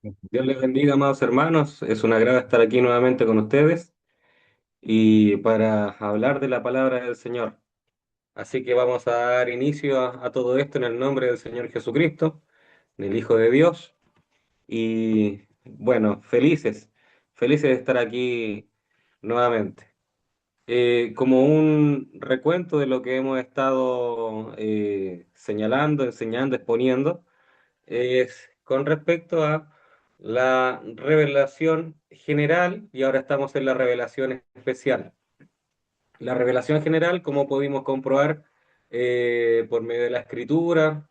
Dios les bendiga, amados hermanos. Es un agrado estar aquí nuevamente con ustedes y para hablar de la palabra del Señor. Así que vamos a dar inicio a todo esto en el nombre del Señor Jesucristo, del Hijo de Dios. Y bueno, felices de estar aquí nuevamente. Como un recuento de lo que hemos estado señalando, enseñando, exponiendo es con respecto a la revelación general y ahora estamos en la revelación especial. La revelación general, como pudimos comprobar por medio de la escritura,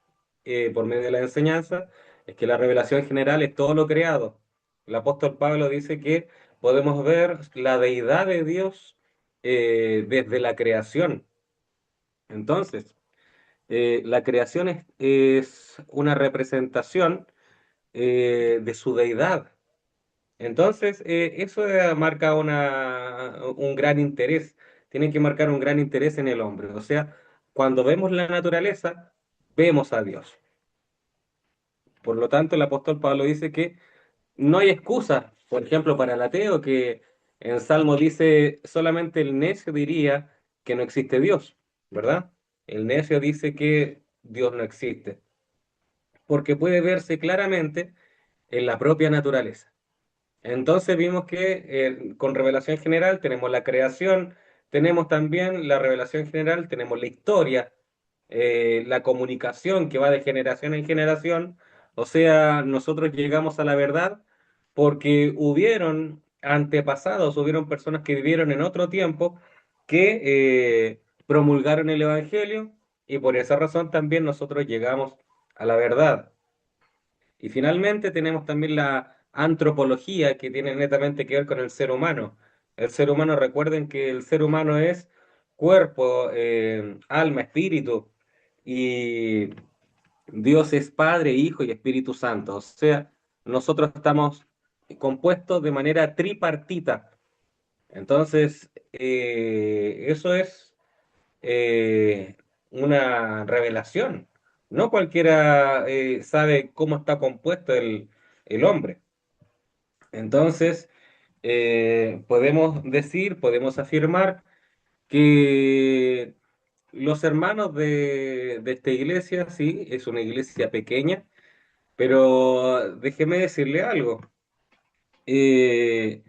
por medio de la enseñanza, es que la revelación general es todo lo creado. El apóstol Pablo dice que podemos ver la deidad de Dios desde la creación. Entonces, la creación es una representación de su deidad. Entonces, eso marca un gran interés, tiene que marcar un gran interés en el hombre. O sea, cuando vemos la naturaleza, vemos a Dios. Por lo tanto, el apóstol Pablo dice que no hay excusa, por ejemplo, para el ateo, que en Salmo dice, solamente el necio diría que no existe Dios, ¿verdad? El necio dice que Dios no existe, porque puede verse claramente en la propia naturaleza. Entonces vimos que con revelación general tenemos la creación, tenemos también la revelación general, tenemos la historia, la comunicación que va de generación en generación, o sea, nosotros llegamos a la verdad porque hubieron antepasados, hubieron personas que vivieron en otro tiempo que promulgaron el Evangelio y por esa razón también nosotros llegamos a la verdad. Y finalmente tenemos también la antropología que tiene netamente que ver con el ser humano. El ser humano, recuerden que el ser humano es cuerpo, alma, espíritu, y Dios es Padre, Hijo y Espíritu Santo. O sea, nosotros estamos compuestos de manera tripartita. Entonces, eso es eh, una revelación. No cualquiera sabe cómo está compuesto el hombre. Entonces, podemos decir, podemos afirmar que los hermanos de esta iglesia, sí, es una iglesia pequeña, pero déjeme decirle algo. Eh,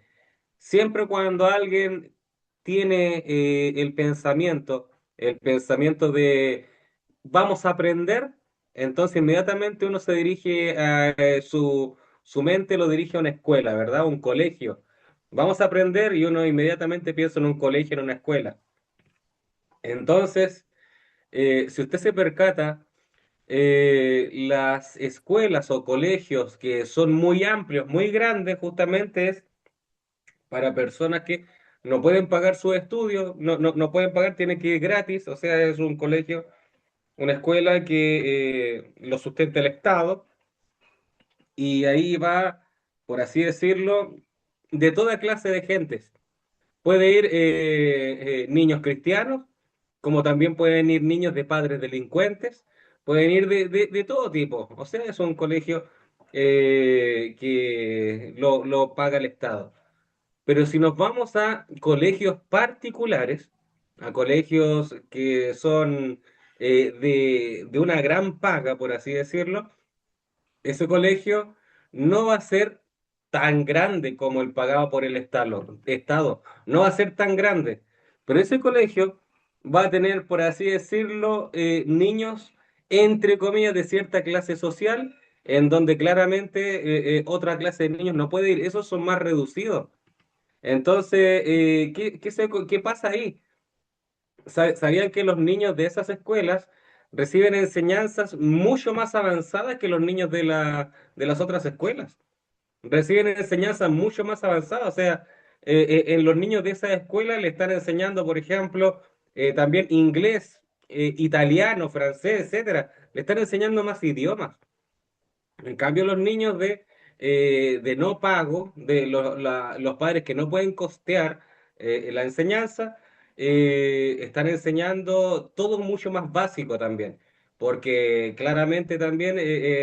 Siempre cuando alguien tiene el pensamiento de vamos a aprender, entonces inmediatamente uno se dirige a su mente lo dirige a una escuela, ¿verdad? Un colegio. Vamos a aprender y uno inmediatamente piensa en un colegio, en una escuela. Entonces, si usted se percata, las escuelas o colegios que son muy amplios, muy grandes, justamente es para personas que no pueden pagar sus estudios, no pueden pagar, tienen que ir gratis, o sea, es un colegio, una escuela que lo sustenta el Estado, y ahí va, por así decirlo, de toda clase de gentes. Puede ir niños cristianos, como también pueden ir niños de padres delincuentes, pueden ir de todo tipo, o sea, es un colegio que lo paga el Estado. Pero si nos vamos a colegios particulares, a colegios que son de una gran paga, por así decirlo, ese colegio no va a ser tan grande como el pagado por el Estado. No va a ser tan grande. Pero ese colegio va a tener, por así decirlo, niños, entre comillas, de cierta clase social, en donde claramente otra clase de niños no puede ir. Esos son más reducidos. Entonces, ¿qué pasa ahí? ¿Sabían que los niños de esas escuelas reciben enseñanzas mucho más avanzadas que los niños de las otras escuelas? Reciben enseñanzas mucho más avanzadas. O sea, en los niños de esas escuelas le están enseñando, por ejemplo, también inglés, italiano, francés, etcétera. Le están enseñando más idiomas. En cambio, los niños de no pago, los padres que no pueden costear la enseñanza, están enseñando todo mucho más básico también, porque claramente también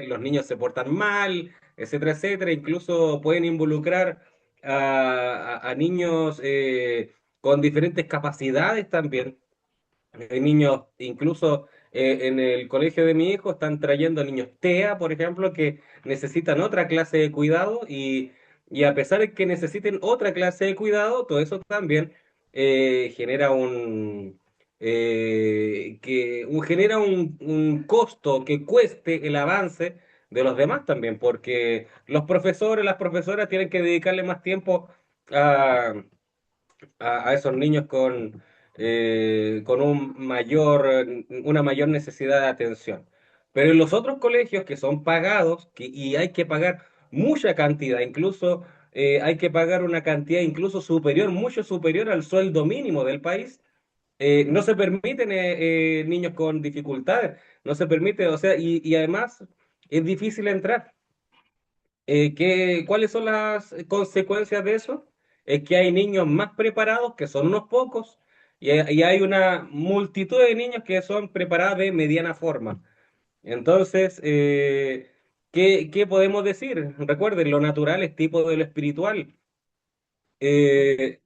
los niños se portan mal, etcétera, etcétera. Incluso pueden involucrar a niños con diferentes capacidades también. Hay niños, incluso en el colegio de mi hijo, están trayendo niños TEA, por ejemplo, que necesitan otra clase de cuidado y a pesar de que necesiten otra clase de cuidado, todo eso también genera genera un costo que cueste el avance de los demás también, porque los profesores, las profesoras tienen que dedicarle más tiempo a a esos niños con una mayor necesidad de atención. Pero en los otros colegios que son pagados, y hay que pagar mucha cantidad, incluso hay que pagar una cantidad incluso superior, mucho superior al sueldo mínimo del país, no se permiten niños con dificultades, no se permite, o sea, y además es difícil entrar. ¿Cuáles son las consecuencias de eso? Es que hay niños más preparados, que son unos pocos, y hay una multitud de niños que son preparados de mediana forma. Entonces, ¿qué podemos decir? Recuerden, lo natural es tipo de lo espiritual. Eh,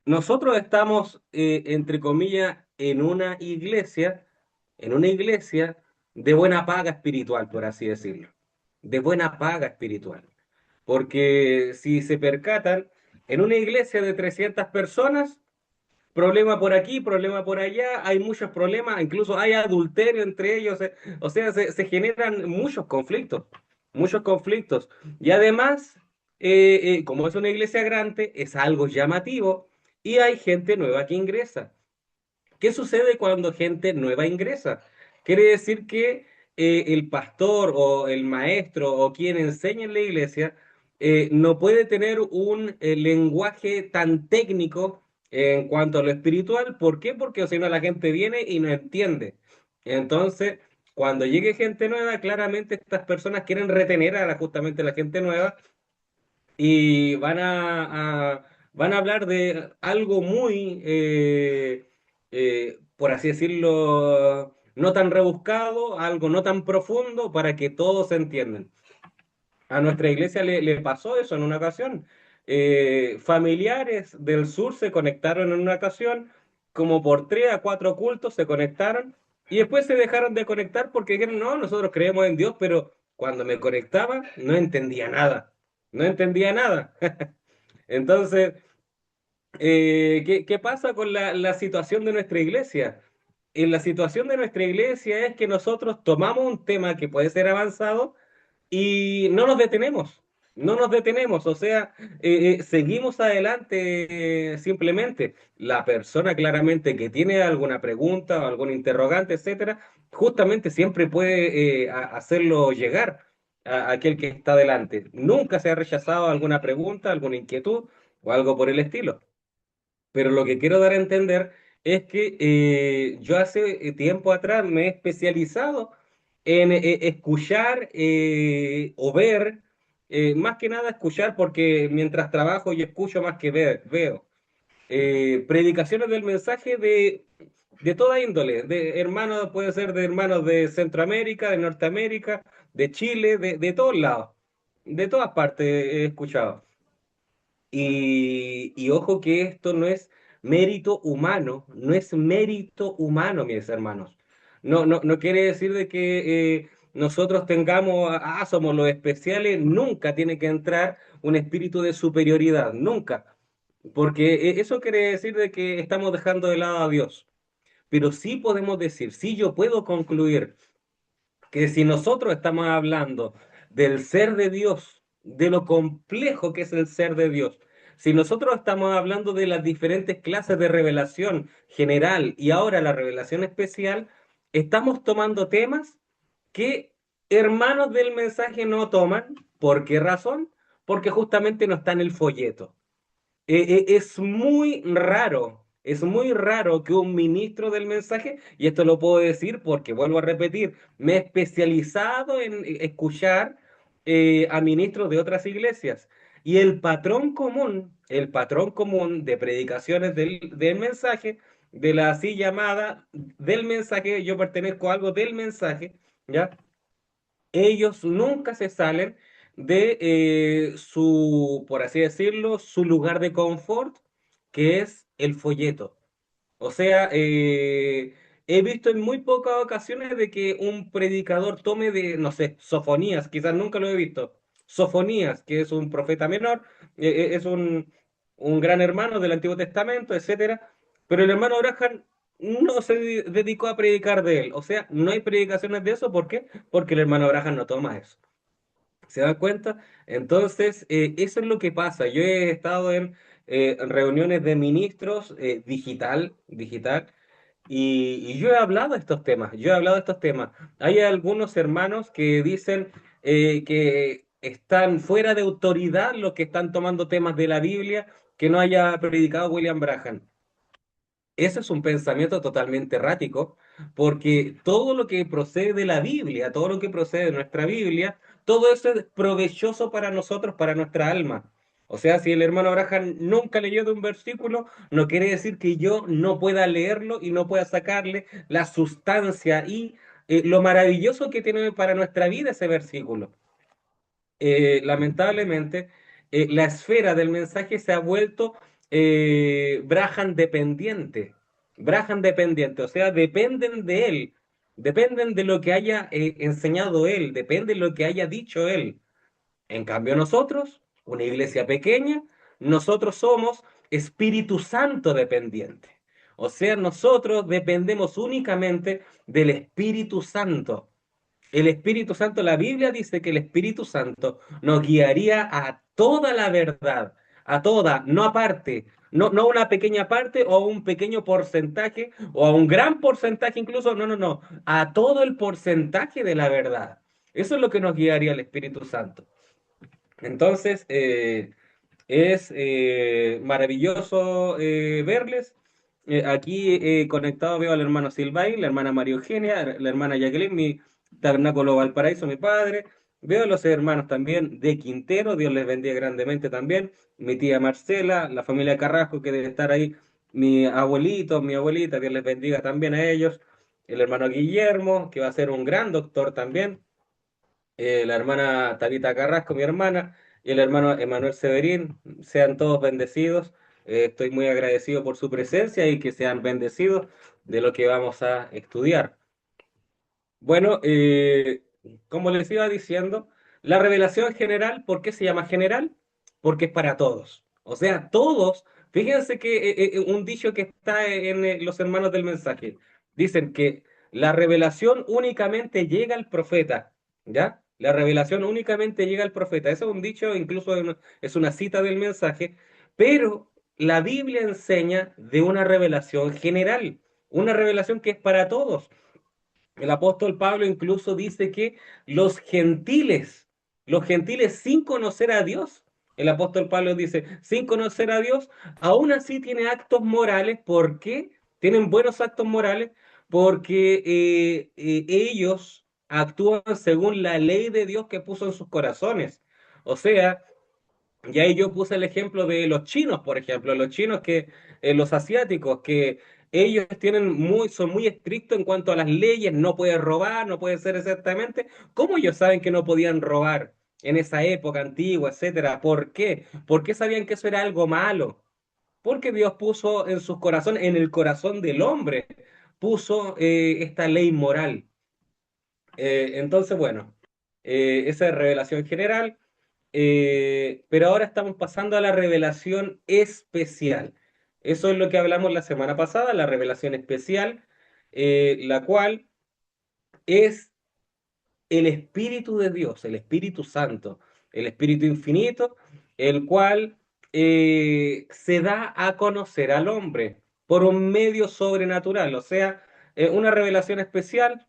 Nosotros estamos, entre comillas, en una iglesia de buena paga espiritual, por así decirlo, de buena paga espiritual. Porque si se percatan, en una iglesia de 300 personas, problema por aquí, problema por allá, hay muchos problemas, incluso hay adulterio entre ellos, o sea, se generan muchos conflictos, muchos conflictos. Y además, como es una iglesia grande, es algo llamativo y hay gente nueva que ingresa. ¿Qué sucede cuando gente nueva ingresa? Quiere decir que el pastor o el maestro o quien enseña en la iglesia no puede tener un lenguaje tan técnico en cuanto a lo espiritual. ¿Por qué? Porque si no la gente viene y no entiende. Entonces, cuando llegue gente nueva, claramente estas personas quieren retener justamente a la gente nueva y van a hablar de algo muy, por así decirlo, no tan rebuscado, algo no tan profundo para que todos entiendan. A nuestra iglesia le pasó eso en una ocasión. Familiares del sur se conectaron en una ocasión, como por 3 a 4 cultos se conectaron y después se dejaron de conectar porque dijeron, no, nosotros creemos en Dios, pero cuando me conectaba no entendía nada, no entendía nada. Entonces, ¿qué pasa con la situación de nuestra iglesia? En la situación de nuestra iglesia es que nosotros tomamos un tema que puede ser avanzado y no nos detenemos, no nos detenemos, o sea, seguimos adelante simplemente. La persona claramente que tiene alguna pregunta o algún interrogante, etcétera, justamente siempre puede hacerlo llegar a aquel que está delante. Nunca se ha rechazado alguna pregunta, alguna inquietud o algo por el estilo. Pero lo que quiero dar a entender es que yo hace tiempo atrás me he especializado en escuchar o ver, más que nada escuchar, porque mientras trabajo yo escucho más que veo. Predicaciones del mensaje de toda índole, de hermanos, puede ser de hermanos de Centroamérica, de Norteamérica, de Chile, de todos lados, de todas partes he escuchado. Y ojo que esto no es mérito humano, no es mérito humano, mis hermanos. No quiere decir de que nosotros tengamos, somos los especiales, nunca tiene que entrar un espíritu de superioridad, nunca. Porque eso quiere decir de que estamos dejando de lado a Dios. Pero sí podemos decir, sí yo puedo concluir que si nosotros estamos hablando del ser de Dios, de lo complejo que es el ser de Dios, si nosotros estamos hablando de las diferentes clases de revelación general y ahora la revelación especial, estamos tomando temas que hermanos del mensaje no toman. ¿Por qué razón? Porque justamente no está en el folleto. Es muy raro que un ministro del mensaje, y esto lo puedo decir porque vuelvo a repetir, me he especializado en escuchar a ministros de otras iglesias. Y el patrón común de predicaciones del mensaje, de la así llamada del mensaje, yo pertenezco a algo del mensaje, ¿ya? Ellos nunca se salen de su, por así decirlo, su lugar de confort, que es el folleto. O sea, he visto en muy pocas ocasiones de que un predicador tome de, no sé, Sofonías, quizás nunca lo he visto. Sofonías, que es un profeta menor, es un gran hermano del Antiguo Testamento, etcétera. Pero el hermano Abraham no se dedicó a predicar de él. O sea, no hay predicaciones de eso. ¿Por qué? Porque el hermano Abraham no toma eso. ¿Se dan cuenta? Entonces, eso es lo que pasa. Yo he estado en reuniones de ministros digital, y yo he hablado de estos temas, yo he hablado de estos temas. Hay algunos hermanos que dicen que están fuera de autoridad los que están tomando temas de la Biblia que no haya predicado William Branham. Ese es un pensamiento totalmente errático, porque todo lo que procede de la Biblia, todo lo que procede de nuestra Biblia, todo eso es provechoso para nosotros, para nuestra alma. O sea, si el hermano Abraham nunca leyó de un versículo, no quiere decir que yo no pueda leerlo y no pueda sacarle la sustancia y lo maravilloso que tiene para nuestra vida ese versículo. Lamentablemente, la esfera del mensaje se ha vuelto Braham dependiente. Braham dependiente, o sea, dependen de él, dependen de lo que haya enseñado él, depende de lo que haya dicho él. En cambio, nosotros, una iglesia pequeña, nosotros somos Espíritu Santo dependiente. O sea, nosotros dependemos únicamente del Espíritu Santo. El Espíritu Santo, la Biblia dice que el Espíritu Santo nos guiaría a toda la verdad, a toda, no aparte, no una pequeña parte o un pequeño porcentaje o a un gran porcentaje incluso, no, a todo el porcentaje de la verdad. Eso es lo que nos guiaría el Espíritu Santo. Entonces, es maravilloso verles. Aquí conectado veo al hermano Silvay, la hermana María Eugenia, la hermana Jacqueline, mi tabernáculo Valparaíso, mi padre. Veo a los hermanos también de Quintero, Dios les bendiga grandemente también. Mi tía Marcela, la familia Carrasco que debe estar ahí, mi abuelito, mi abuelita, Dios les bendiga también a ellos. El hermano Guillermo, que va a ser un gran doctor también, la hermana Tabita Carrasco, mi hermana, y el hermano Emanuel Severín, sean todos bendecidos. Estoy muy agradecido por su presencia y que sean bendecidos de lo que vamos a estudiar. Bueno, como les iba diciendo, la revelación general, ¿por qué se llama general? Porque es para todos. O sea, todos, fíjense que un dicho que está en los hermanos del mensaje, dicen que la revelación únicamente llega al profeta, ¿ya? La revelación únicamente llega al profeta. Eso es un dicho, incluso es una cita del mensaje, pero la Biblia enseña de una revelación general, una revelación que es para todos. El apóstol Pablo incluso dice que los gentiles, los gentiles sin conocer a Dios, el apóstol Pablo dice, sin conocer a Dios, aún así tiene actos morales. ¿Por qué? Tienen buenos actos morales porque ellos actúan según la ley de Dios que puso en sus corazones. O sea, y ahí yo puse el ejemplo de los chinos, por ejemplo, los chinos que, los asiáticos, que ellos son muy estrictos en cuanto a las leyes, no pueden robar, no puede ser exactamente. ¿Cómo ellos saben que no podían robar en esa época antigua, etcétera? ¿Por qué? ¿Por qué sabían que eso era algo malo? Porque Dios puso en sus corazones, en el corazón del hombre, puso esta ley moral. Entonces, bueno, esa es revelación general, pero ahora estamos pasando a la revelación especial. Eso es lo que hablamos la semana pasada, la revelación especial, la cual es el Espíritu de Dios, el Espíritu Santo, el Espíritu Infinito, el cual se da a conocer al hombre por un medio sobrenatural, o sea, una revelación especial.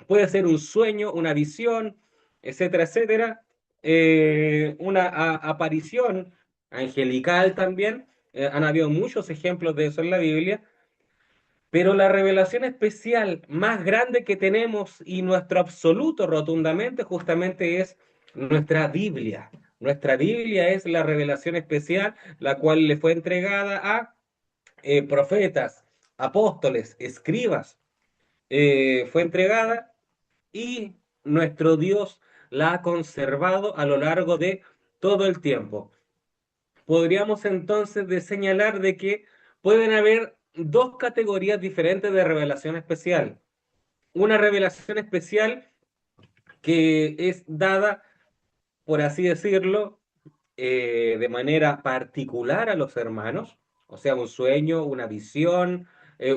Puede ser un sueño, una visión, etcétera, etcétera. Una aparición angelical también. Han habido muchos ejemplos de eso en la Biblia, pero la revelación especial más grande que tenemos y nuestro absoluto rotundamente justamente es nuestra Biblia. Nuestra Biblia es la revelación especial, la cual le fue entregada a profetas, apóstoles, escribas. Fue entregada y nuestro Dios la ha conservado a lo largo de todo el tiempo. Podríamos entonces de señalar de que pueden haber dos categorías diferentes de revelación especial. Una revelación especial que es dada, por así decirlo, de manera particular a los hermanos, o sea, un sueño, una visión,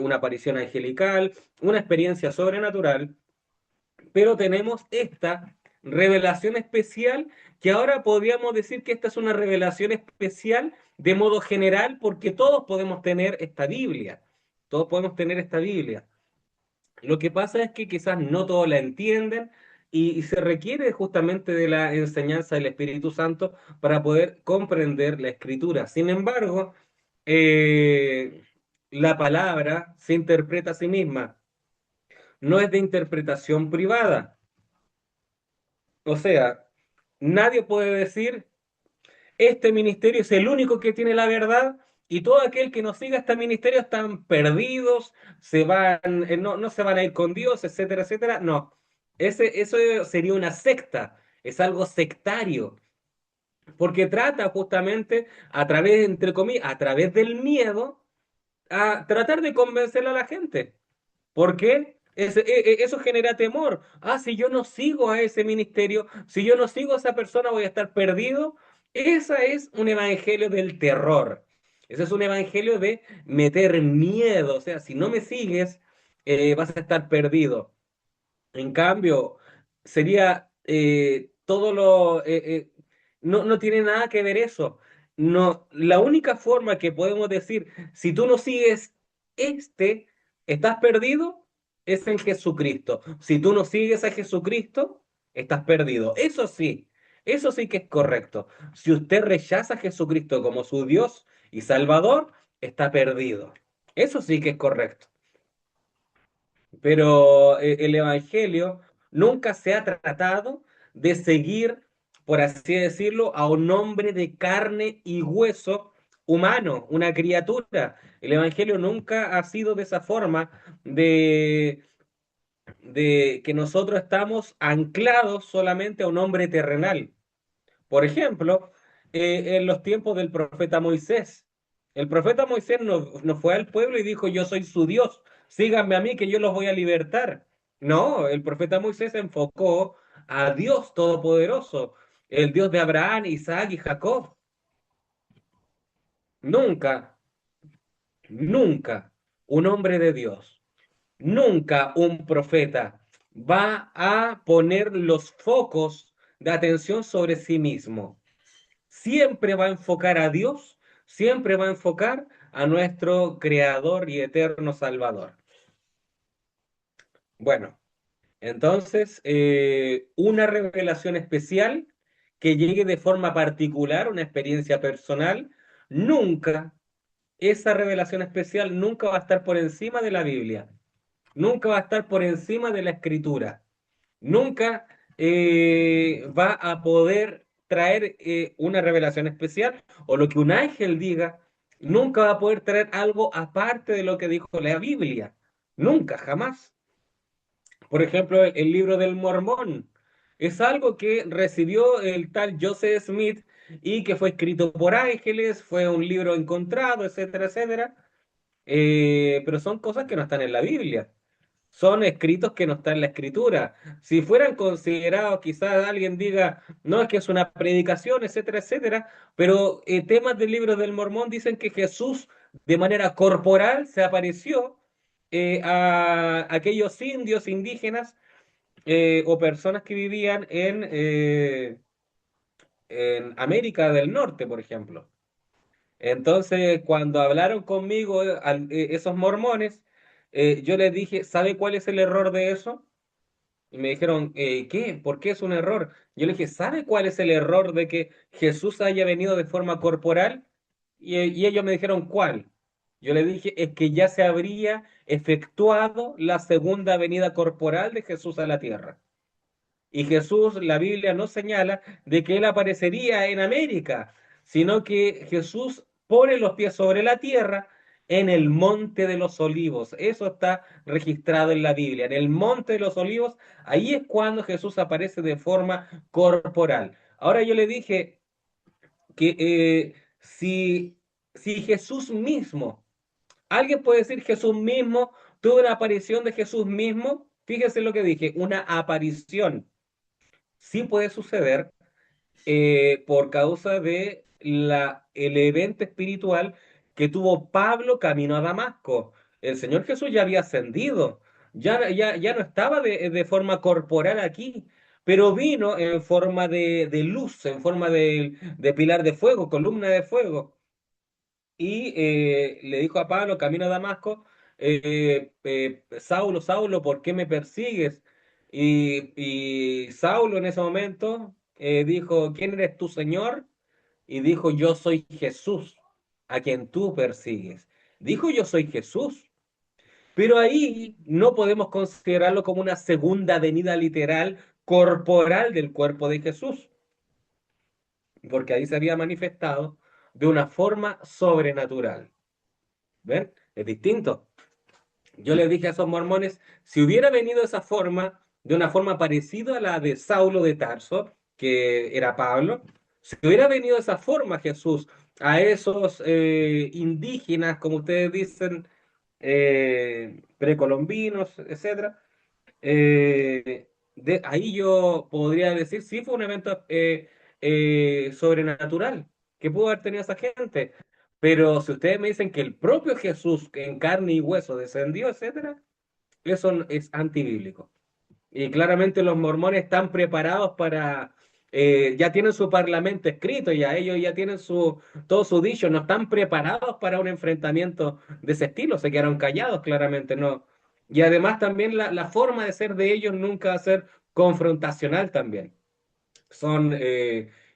una aparición angelical, una experiencia sobrenatural, pero tenemos esta revelación especial que ahora podríamos decir que esta es una revelación especial de modo general porque todos podemos tener esta Biblia, todos podemos tener esta Biblia. Lo que pasa es que quizás no todos la entienden y se requiere justamente de la enseñanza del Espíritu Santo para poder comprender la Escritura. Sin embargo, eh, la palabra se interpreta a sí misma, no es de interpretación privada. O sea, nadie puede decir, este ministerio es el único que tiene la verdad y todo aquel que no siga este ministerio están perdidos, no se van a ir con Dios, etcétera, etcétera. No, eso sería una secta, es algo sectario, porque trata justamente a través, entre comillas, a través del miedo, a tratar de convencer a la gente. ¿Por qué? Eso genera temor. Ah, si yo no sigo a ese ministerio, si yo no sigo a esa persona, voy a estar perdido. Esa es un evangelio del terror. Ese es un evangelio de meter miedo. O sea, si no me sigues, vas a estar perdido. En cambio, sería todo no tiene nada que ver eso. No, la única forma que podemos decir, si tú no sigues este, estás perdido, es en Jesucristo. Si tú no sigues a Jesucristo, estás perdido. Eso sí que es correcto. Si usted rechaza a Jesucristo como su Dios y Salvador, está perdido. Eso sí que es correcto. Pero el Evangelio nunca se ha tratado de seguir, por así decirlo, a un hombre de carne y hueso humano, una criatura. El Evangelio nunca ha sido de esa forma de, de que nosotros estamos anclados solamente a un hombre terrenal. Por ejemplo, en los tiempos del profeta Moisés, el profeta Moisés no fue al pueblo y dijo, yo soy su Dios, síganme a mí que yo los voy a libertar. No, el profeta Moisés se enfocó a Dios Todopoderoso, el Dios de Abraham, Isaac y Jacob. Nunca, nunca un hombre de Dios, nunca un profeta va a poner los focos de atención sobre sí mismo. Siempre va a enfocar a Dios, siempre va a enfocar a nuestro Creador y eterno Salvador. Bueno, entonces, una revelación especial que llegue de forma particular, una experiencia personal, nunca, esa revelación especial nunca va a estar por encima de la Biblia, nunca va a estar por encima de la Escritura. Nunca va a poder traer una revelación especial o lo que un ángel diga, nunca va a poder traer algo aparte de lo que dijo la Biblia. Nunca, jamás. Por ejemplo, el libro del Mormón es algo que recibió el tal Joseph Smith y que fue escrito por ángeles, fue un libro encontrado, etcétera, etcétera. Pero son cosas que no están en la Biblia. Son escritos que no están en la escritura. Si fueran considerados, quizás alguien diga, no, es que es una predicación, etcétera, etcétera, pero temas del libro del Mormón dicen que Jesús de manera corporal se apareció a aquellos indios indígenas o personas que vivían en América del Norte, por ejemplo. Entonces, cuando hablaron conmigo esos mormones, yo les dije, ¿sabe cuál es el error de eso? Y me dijeron, ¿qué? ¿Por qué es un error? Yo le dije, ¿sabe cuál es el error de que Jesús haya venido de forma corporal? Y ellos me dijeron, ¿cuál? Yo le dije, es que ya se habría efectuado la segunda venida corporal de Jesús a la tierra. Y Jesús, la Biblia no señala de que él aparecería en América, sino que Jesús pone los pies sobre la tierra en el Monte de los Olivos. Eso está registrado en la Biblia. En el Monte de los Olivos, ahí es cuando Jesús aparece de forma corporal. Ahora yo le dije que si Jesús mismo, alguien puede decir Jesús mismo, tuvo una aparición de Jesús mismo, fíjese lo que dije, una aparición. Sí puede suceder por causa de el evento espiritual que tuvo Pablo camino a Damasco. El Señor Jesús ya había ascendido, ya no estaba de forma corporal aquí, pero vino en forma de luz, en forma de pilar de fuego, columna de fuego. Y le dijo a Pablo, camino a Damasco, Saulo, Saulo, ¿por qué me persigues? Y Saulo en ese momento dijo, ¿quién eres tu Señor? Y dijo, yo soy Jesús, a quien tú persigues. Dijo, yo soy Jesús. Pero ahí no podemos considerarlo como una segunda venida literal, corporal del cuerpo de Jesús, porque ahí se había manifestado de una forma sobrenatural. ¿Ven? Es distinto. Yo les dije a esos mormones, si hubiera venido de esa forma, de una forma parecida a la de Saulo de Tarso, que era Pablo, si hubiera venido de esa forma Jesús a esos indígenas, como ustedes dicen, precolombinos, etcétera, ahí yo podría decir, sí, fue un evento sobrenatural que pudo haber tenido esa gente. Pero si ustedes me dicen que el propio Jesús en carne y hueso descendió, etcétera, eso es antibíblico. Y claramente los mormones están preparados para, ya tienen su parlamento escrito, ya ellos ya tienen todo su dicho, no están preparados para un enfrentamiento de ese estilo, se quedaron callados claramente, ¿no? Y además también la forma de ser de ellos nunca va a ser confrontacional también. Son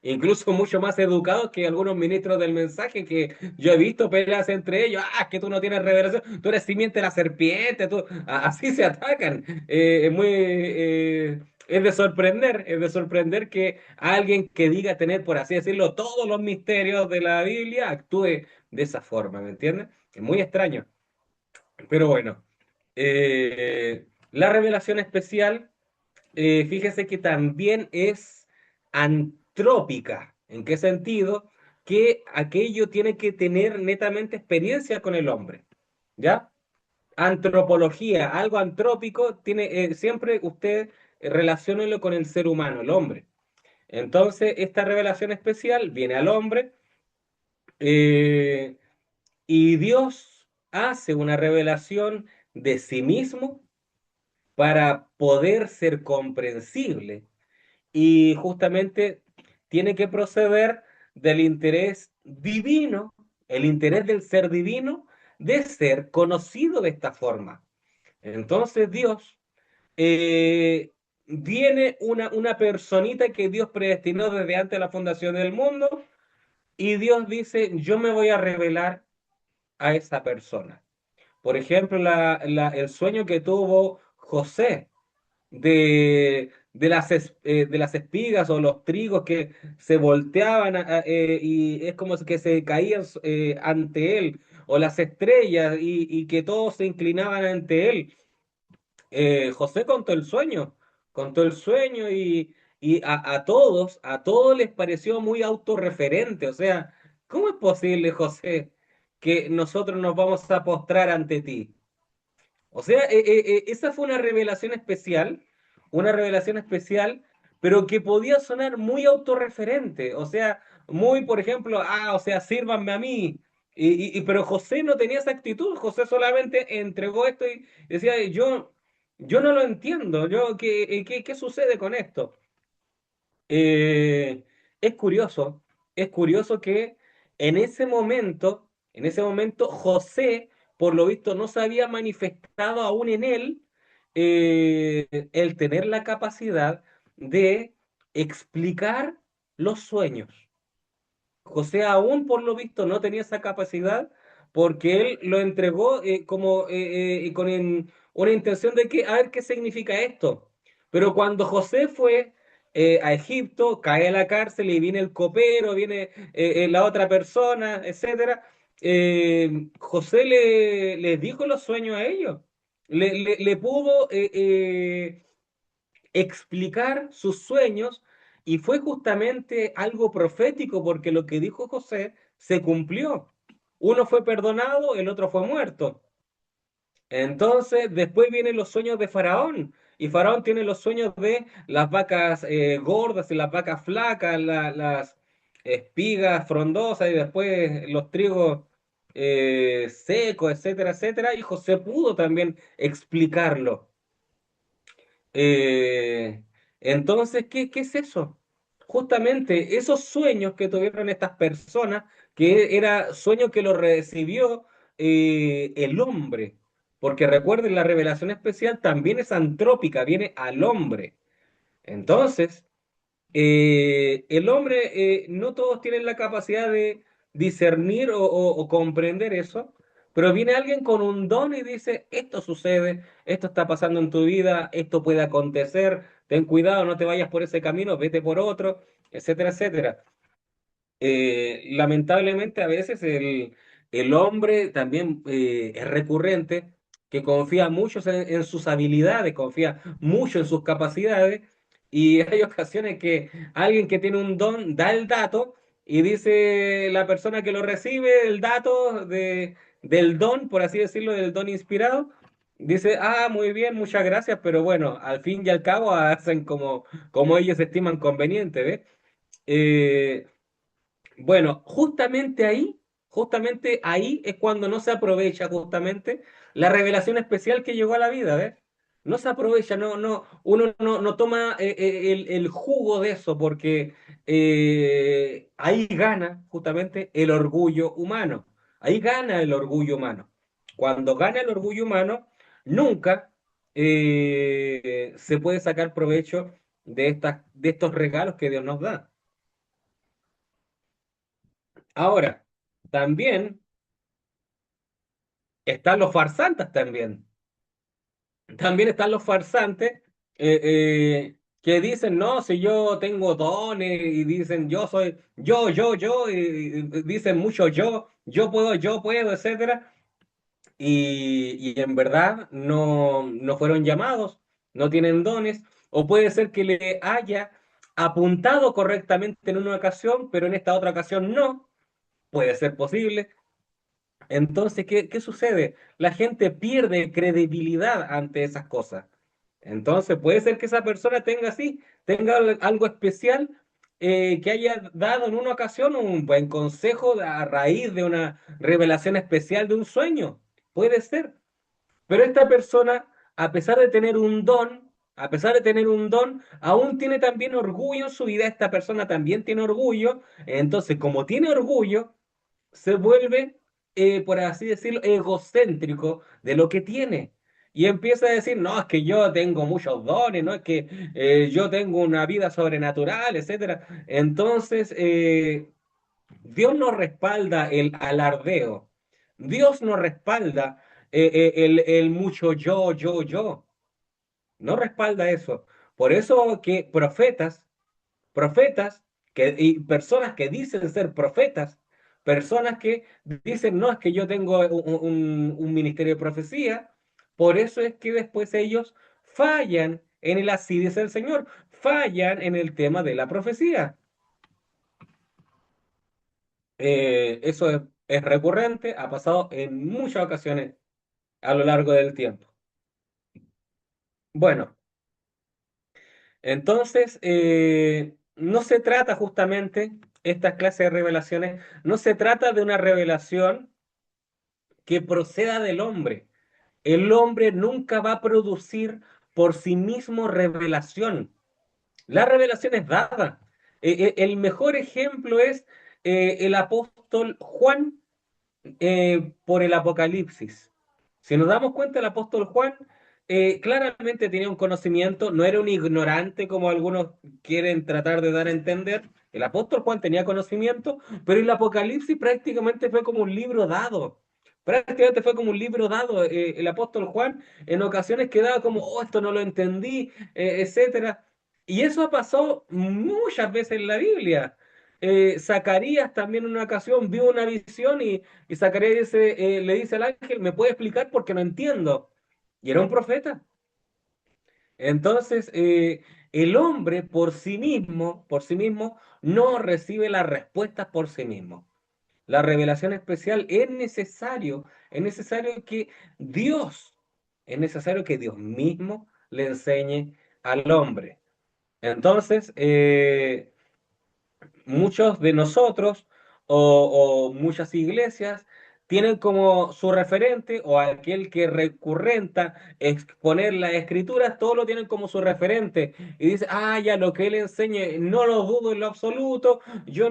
incluso mucho más educados que algunos ministros del mensaje que yo he visto peleas entre ellos. Ah, es que tú no tienes revelación, tú eres simiente de la serpiente, así se atacan. Es de sorprender que alguien que diga tener, por así decirlo, todos los misterios de la Biblia actúe de esa forma, ¿me entiendes? Es muy extraño. Pero bueno, la revelación especial fíjese que también es antrópica. ¿En qué sentido? Que aquello tiene que tener netamente experiencia con el hombre. ¿Ya? Antropología, algo antrópico, tiene siempre usted relaciónelo con el ser humano, el hombre. Entonces, esta revelación especial viene al hombre eh, y Dios hace una revelación de sí mismo para poder ser comprensible y justamente tiene que proceder del interés divino, el interés del ser divino, de ser conocido de esta forma. Entonces Dios viene una personita que Dios predestinó desde antes de la fundación del mundo y Dios dice, yo me voy a revelar a esa persona. Por ejemplo, el sueño que tuvo José de las espigas o los trigos que se volteaban y es como que se caían ante él, o las estrellas y que todos se inclinaban ante él. José contó el sueño y a todos les pareció muy autorreferente. O sea, ¿cómo es posible, José, que nosotros nos vamos a postrar ante ti? O sea, esa fue una revelación especial, pero que podía sonar muy autorreferente. O sea, muy, por ejemplo, o sea, sírvanme a mí. Pero José no tenía esa actitud. José solamente entregó esto y decía, yo no lo entiendo. ¿Qué sucede con esto? Eh, es curioso, es curioso que en ese momento José, por lo visto, no se había manifestado aún en él el tener la capacidad de explicar los sueños. José aún por lo visto no tenía esa capacidad porque él lo entregó con una intención de que a ver qué significa esto. Pero cuando José fue a Egipto, cae a la cárcel y viene el copero, viene la otra persona, etcétera. José le dijo los sueños a ellos. Le pudo explicar sus sueños y fue justamente algo profético porque lo que dijo José se cumplió. Uno fue perdonado, el otro fue muerto. Entonces, después vienen los sueños de Faraón. Y Faraón tiene los sueños de las vacas gordas y las vacas flacas, las espigas frondosas y después los trigos secos, etcétera, etcétera. Y José pudo también explicarlo. Eh, entonces, ¿qué es eso? Justamente esos sueños que tuvieron estas personas, que era sueño que lo recibió el hombre, porque recuerden, la revelación especial también es antrópica, viene al hombre. Entonces, el hombre, no todos tienen la capacidad de discernir o comprender eso, pero viene alguien con un don y dice, esto sucede, esto está pasando en tu vida, esto puede acontecer, ten cuidado, no te vayas por ese camino, vete por otro, etcétera, etcétera. Lamentablemente a veces el hombre también es recurrente, que confía mucho en sus habilidades, confía mucho en sus capacidades, y hay ocasiones que alguien que tiene un don da el dato y dice la persona que lo recibe el dato del don, por así decirlo, del don inspirado. Dice, ah, muy bien, muchas gracias, pero bueno, al fin y al cabo hacen como ellos estiman conveniente, ¿ves? Eh, bueno, justamente ahí es cuando no se aprovecha justamente la revelación especial que llegó a la vida, ¿ves? No se aprovecha, uno no toma el jugo de eso porque ahí gana justamente el orgullo humano. Ahí gana el orgullo humano. Cuando gana el orgullo humano, nunca se puede sacar provecho de estos regalos que Dios nos da. Ahora, también están los farsantes también. También están los farsantes que dicen, no, si yo tengo dones y dicen, yo soy, y dicen mucho yo puedo, etcétera. Y en verdad no fueron llamados, no tienen dones, o puede ser que le haya apuntado correctamente en una ocasión, pero en esta otra ocasión no, puede ser posible. Entonces, ¿qué sucede? La gente pierde credibilidad ante esas cosas. Entonces, puede ser que esa persona tenga así, tenga algo especial que haya dado en una ocasión un buen consejo a raíz de una revelación especial de un sueño. Puede ser. Pero esta persona, a pesar de tener un don, a pesar de tener un don, aún tiene también orgullo en su vida. Esta persona también tiene orgullo. Entonces, como tiene orgullo, se vuelve, por así decirlo, egocéntrico de lo que tiene. Y empieza a decir, no, es que yo tengo muchos dones, no es que yo tengo una vida sobrenatural, etcétera. Entonces, Dios no respalda el alardeo. Dios no respalda el mucho yo. No respalda eso. Por eso que profetas y personas que dicen ser profetas, personas que dicen, no, es que yo tengo un ministerio de profecía, por eso es que después ellos fallan en el así dice el Señor, fallan en el tema de la profecía. Eso es recurrente, ha pasado en muchas ocasiones a lo largo del tiempo. Bueno, entonces, no se trata justamente, estas clases de revelaciones, no se trata de una revelación que proceda del hombre. El hombre nunca va a producir por sí mismo revelación. La revelación es dada. El mejor ejemplo es el apóstol Juan por el Apocalipsis. Si nos damos cuenta, el apóstol Juan claramente tenía un conocimiento, no era un ignorante como algunos quieren tratar de dar a entender. El apóstol Juan tenía conocimiento, pero el Apocalipsis prácticamente fue como un libro dado. Prácticamente fue como un libro dado. El apóstol Juan en ocasiones quedaba como, oh, esto no lo entendí, etcétera. Y eso ha pasado muchas veces en la Biblia. Zacarías también en una ocasión vio una visión y Zacarías le dice al ángel, ¿me puede explicar porque no entiendo? Y era un profeta. Entonces, el hombre por sí mismo, no recibe las respuestas por sí mismo. La revelación especial es necesario que Dios, es necesario que Dios mismo le enseñe al hombre. Entonces, muchos de nosotros o muchas iglesias tienen como su referente o aquel que recurrenta exponer las escrituras, todos lo tienen como su referente y dice, ah, ya lo que él enseñe, no lo dudo en lo absoluto, yo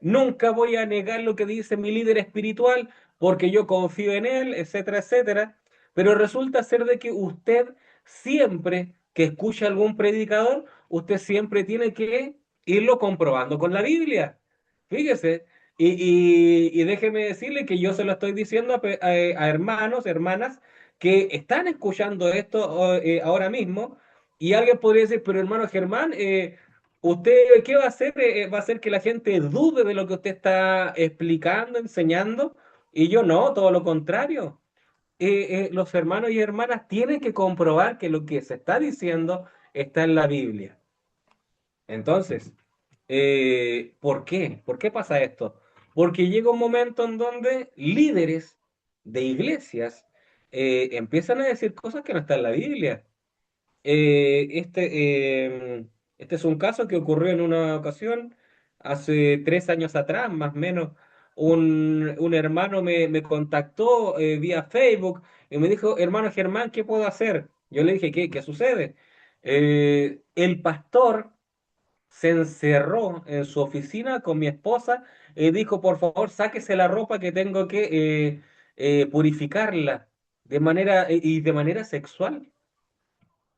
nunca voy a negar lo que dice mi líder espiritual porque yo confío en él, etcétera, etcétera. Pero resulta ser de que usted siempre que escucha algún predicador, usted siempre tiene que irlo comprobando con la Biblia. Fíjese, y déjeme decirle que yo se lo estoy diciendo a hermanos, hermanas, que están escuchando esto ahora mismo, y alguien podría decir, pero hermano Germán, ¿usted qué va a hacer? ¿Va a hacer que la gente dude de lo que usted está explicando, enseñando? Y yo no, todo lo contrario. Los hermanos y hermanas tienen que comprobar que lo que se está diciendo está en la Biblia. Entonces, ¿por qué? ¿Por qué pasa esto? Porque llega un momento en donde líderes de iglesias empiezan a decir cosas que no están en la Biblia. Este es un caso que ocurrió en una ocasión, hace 3 años atrás, más o menos. Un hermano me contactó vía Facebook y me dijo, hermano Germán, ¿qué puedo hacer? Yo le dije, ¿qué sucede? El pastor se encerró en su oficina con mi esposa y dijo, por favor, sáquese la ropa que tengo que purificarla de manera sexual.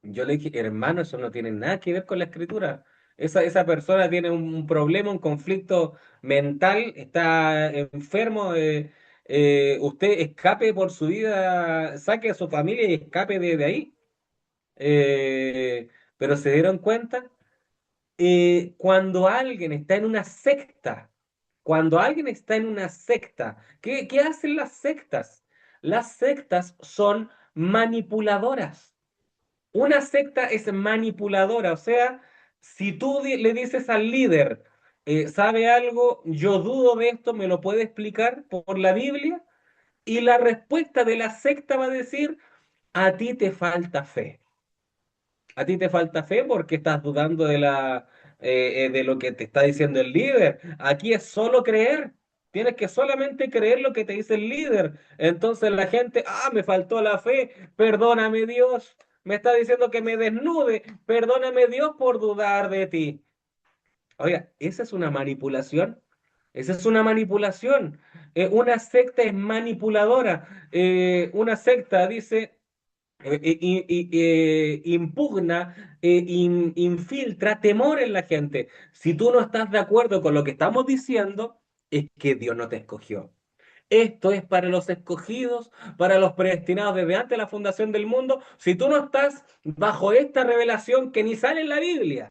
Yo le dije, hermano, eso no tiene nada que ver con la escritura. Esa persona tiene un problema, un conflicto mental, está enfermo. Usted escape por su vida, saque a su familia y escape de ahí. Eh, pero se dieron cuenta cuando alguien está en una secta, cuando alguien está en una secta, ¿qué hacen las sectas? Las sectas son manipuladoras. Una secta es manipuladora, o sea, si tú le dices al líder, ¿sabe algo? Yo dudo de esto, ¿me lo puede explicar por la Biblia? Y la respuesta de la secta va a decir, a ti te falta fe. A ti te falta fe porque estás dudando de lo que te está diciendo el líder. Aquí es solo creer. Tienes que solamente creer lo que te dice el líder. Entonces la gente, me faltó la fe. Perdóname Dios. Me está diciendo que me desnude. Perdóname Dios por dudar de ti. Oiga, esa es una manipulación. Esa es una manipulación. Una secta es manipuladora. Una secta dice impugna, infiltra temor en la gente. Si tú no estás de acuerdo con lo que estamos diciendo, es que Dios no te escogió. Esto es para los escogidos, para los predestinados desde antes de la fundación del mundo. Si tú no estás bajo esta revelación que ni sale en la Biblia,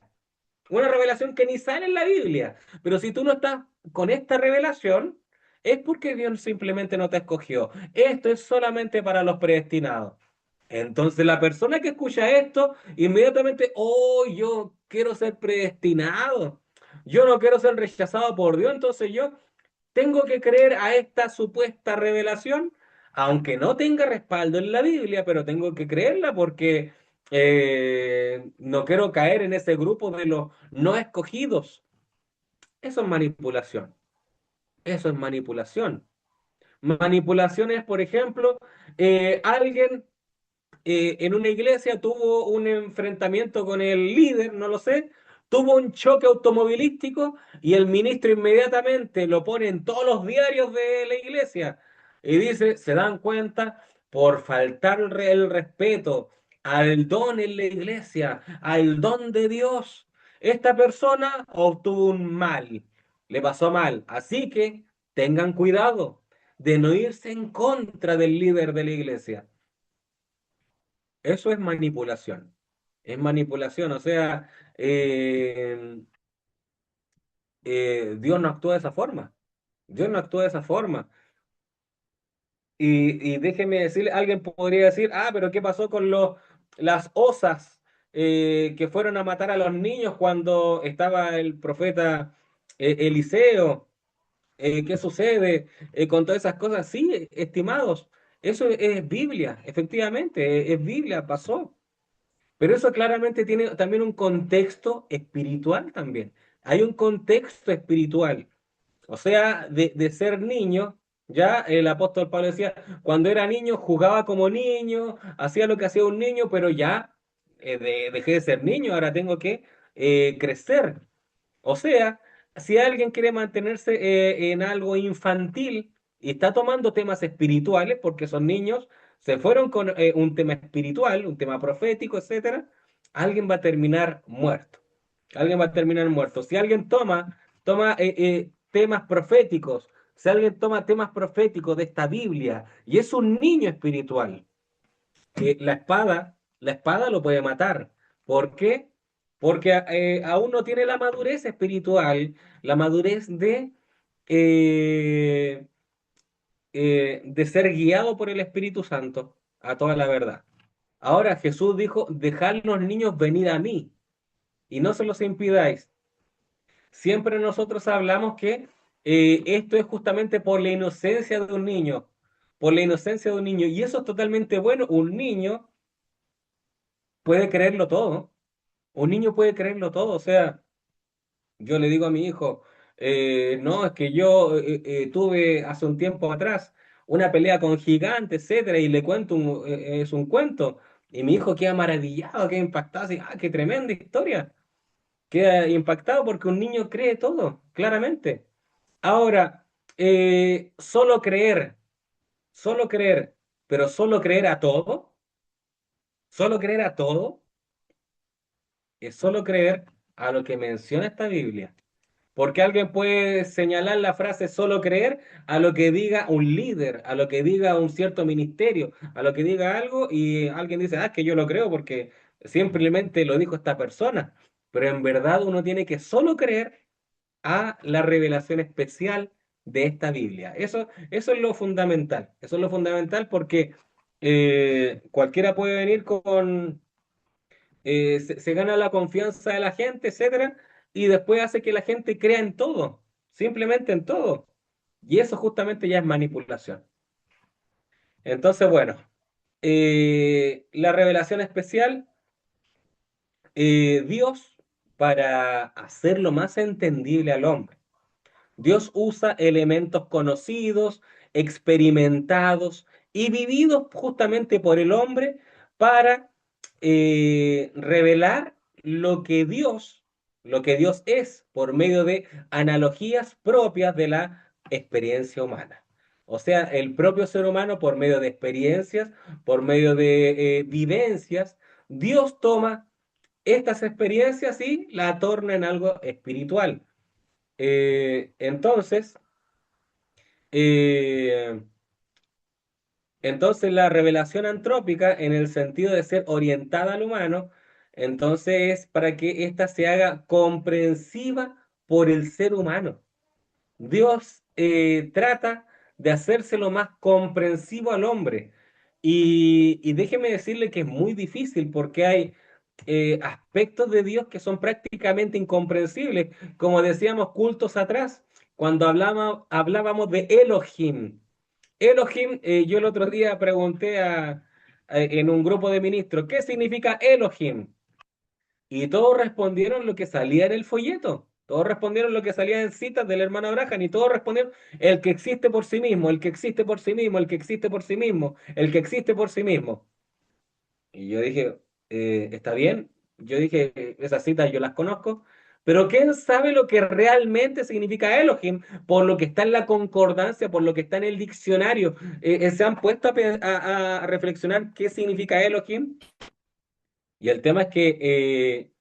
una revelación que ni sale en la Biblia, pero si tú no estás con esta revelación, es porque Dios simplemente no te escogió. Esto es solamente para los predestinados. Entonces la persona que escucha esto, inmediatamente, oh, yo quiero ser predestinado, yo no quiero ser rechazado por Dios, entonces yo tengo que creer a esta supuesta revelación, aunque no tenga respaldo en la Biblia, pero tengo que creerla porque no quiero caer en ese grupo de los no escogidos. Eso es manipulación, eso es manipulación. Manipulación es, por ejemplo, alguien en una iglesia tuvo un enfrentamiento con el líder, no lo sé, tuvo un choque automovilístico y el ministro inmediatamente lo pone en todos los diarios de la iglesia y dice, se dan cuenta, por faltar el respeto al don en la iglesia, al don de Dios, esta persona obtuvo un mal, le pasó mal, así que tengan cuidado de no irse en contra del líder de la iglesia. Eso es manipulación. Es manipulación, o sea, eh, Dios no actúa de esa forma. Dios no actúa de esa forma. Y déjeme decirle, alguien podría decir, ah, pero ¿qué pasó con las osas que fueron a matar a los niños cuando estaba el profeta Eliseo? ¿Qué sucede con todas esas cosas? Sí, estimados, eso es Biblia, efectivamente, es Biblia, pasó. Pero eso claramente tiene también un contexto espiritual también. Hay un contexto espiritual. O sea, de ser niño, ya el apóstol Pablo decía, cuando era niño jugaba como niño, hacía lo que hacía un niño, pero ya dejé de ser niño, ahora tengo que crecer. O sea, si alguien quiere mantenerse en algo infantil y está tomando temas espirituales, porque son niños, se fueron con un tema espiritual, un tema profético, etcétera, alguien va a terminar muerto. Alguien va a terminar muerto. Si alguien toma temas proféticos, si alguien toma temas proféticos de esta Biblia y es un niño espiritual, la espada lo puede matar. ¿Por qué? Porque aún no tiene la madurez espiritual, la madurez eh, de ser guiado por el Espíritu Santo a toda la verdad. Ahora Jesús dijo, dejad los niños venir a mí y no se los impidáis. Siempre nosotros hablamos que esto es justamente por la inocencia de un niño, por la inocencia de un niño, y eso es totalmente bueno. Un niño puede creerlo todo. Un niño puede creerlo todo, o sea, yo le digo a mi hijo, no, es que yo tuve hace un tiempo atrás una pelea con gigantes, etcétera, y le cuento es un cuento, y mi hijo queda maravillado, queda impactado, así, ah, qué tremenda historia, queda impactado porque un niño cree todo, claramente. Ahora, solo creer, pero solo creer a todo, es solo creer a lo que menciona esta Biblia. Porque alguien puede señalar la frase solo creer a lo que diga un líder, a lo que diga un cierto ministerio, a lo que diga algo y alguien dice, ah, es que yo lo creo porque simplemente lo dijo esta persona. Pero en verdad uno tiene que solo creer a la revelación especial de esta Biblia. Eso es lo fundamental. Eso es lo fundamental porque cualquiera puede venir se gana la confianza de la gente, etcétera, y después hace que la gente crea en todo, simplemente en todo. Y eso justamente ya es manipulación. Entonces, bueno, la revelación especial, Dios, para hacerlo más entendible al hombre, Dios usa elementos conocidos, experimentados y vividos justamente por el hombre para revelar lo que Dios es por medio de analogías propias de la experiencia humana. O sea, el propio ser humano por medio de experiencias, por medio de vivencias, Dios toma estas experiencias y la torna en algo espiritual. Entonces, eh, entonces la revelación antrópica, en el sentido de ser orientada al humano, entonces es para que ésta se haga comprensiva por el ser humano. Dios trata de hacerse lo más comprensivo al hombre. Y déjeme decirle que es muy difícil porque hay aspectos de Dios que son prácticamente incomprensibles, como decíamos cultos atrás, cuando hablábamos de Elohim. Elohim, yo el otro día pregunté en un grupo de ministros, ¿qué significa Elohim? Y todos respondieron lo que salía en el folleto. Todos respondieron lo que salía en citas del hermano Abraham y todos respondieron el que existe por sí mismo, el que existe por sí mismo, el que existe por sí mismo, el que existe por sí mismo. Y yo dije, está bien. Yo dije, esas citas yo las conozco, pero ¿quién sabe lo que realmente significa Elohim? Por lo que está en la concordancia, por lo que está en el diccionario. ¿Se han puesto a reflexionar qué significa Elohim? Y el tema es que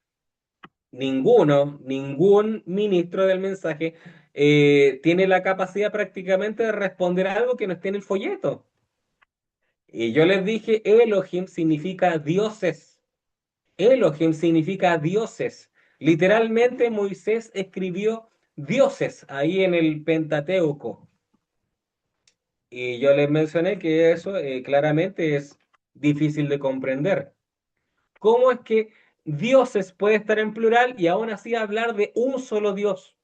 ningún ministro del mensaje tiene la capacidad prácticamente de responder algo que no esté en el folleto. Y yo les dije, Elohim significa dioses. Elohim significa dioses. Literalmente Moisés escribió dioses ahí en el Pentateuco. Y yo les mencioné que eso claramente es difícil de comprender. ¿Cómo es que dioses puede estar en plural y aún así hablar de un solo Dios?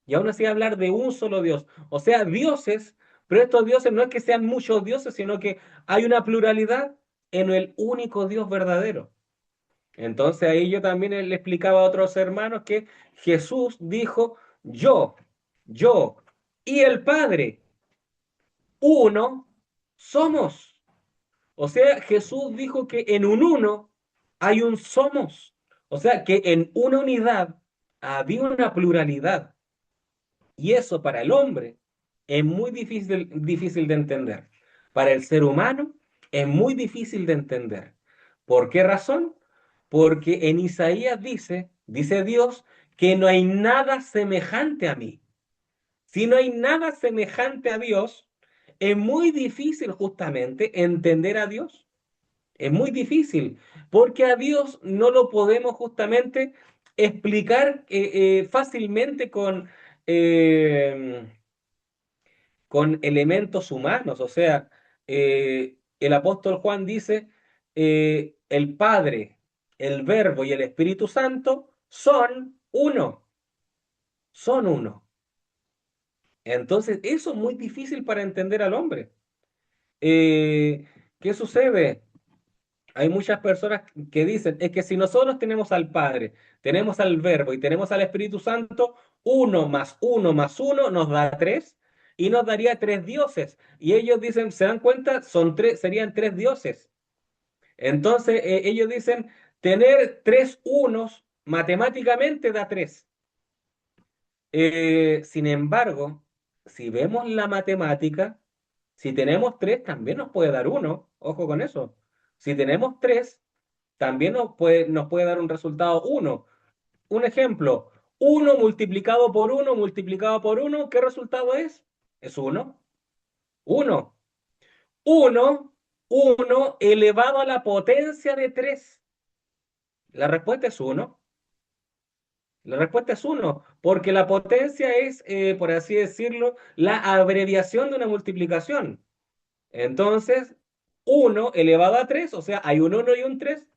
Y aún así hablar de un solo Dios. O sea, dioses, pero estos dioses no es que sean muchos dioses, sino que hay una pluralidad en el único Dios verdadero. Entonces ahí yo también le explicaba a otros hermanos que Jesús dijo, yo y el Padre, uno somos. O sea, Jesús dijo que en un uno hay un somos. O sea, que en una unidad había una pluralidad. Y eso para el hombre es muy difícil de entender. Para el ser humano es muy difícil de entender. ¿Por qué razón? Porque en Isaías dice Dios, que no hay nada semejante a mí. Si no hay nada semejante a Dios, es muy difícil justamente entender a Dios. Es muy difícil, porque a Dios no lo podemos justamente explicar fácilmente eh, con elementos humanos. O sea, el apóstol Juan dice, el Padre, el Verbo y el Espíritu Santo son uno. Entonces, eso es muy difícil para entender al hombre. Eh, ¿Qué sucede? Hay muchas personas que dicen, es que si nosotros tenemos al Padre, tenemos al Verbo y tenemos al Espíritu Santo, uno más uno nos da tres y nos daría tres dioses. Y ellos dicen, ¿se dan cuenta? Son tres, serían tres dioses. Entonces ellos dicen, tener tres unos matemáticamente da tres. Sin embargo, si vemos la matemática, si tenemos tres, también nos puede dar uno. Ojo con eso. Si tenemos tres, también nos puede dar un resultado uno. Un ejemplo, uno multiplicado por uno, ¿qué resultado es? Es uno. Uno. Uno, uno elevado a la potencia de tres. La respuesta es uno. La respuesta es uno, porque la potencia es, por así decirlo, la abreviación de una multiplicación. Entonces, uno elevado a 3, o sea, hay un uno y un 3,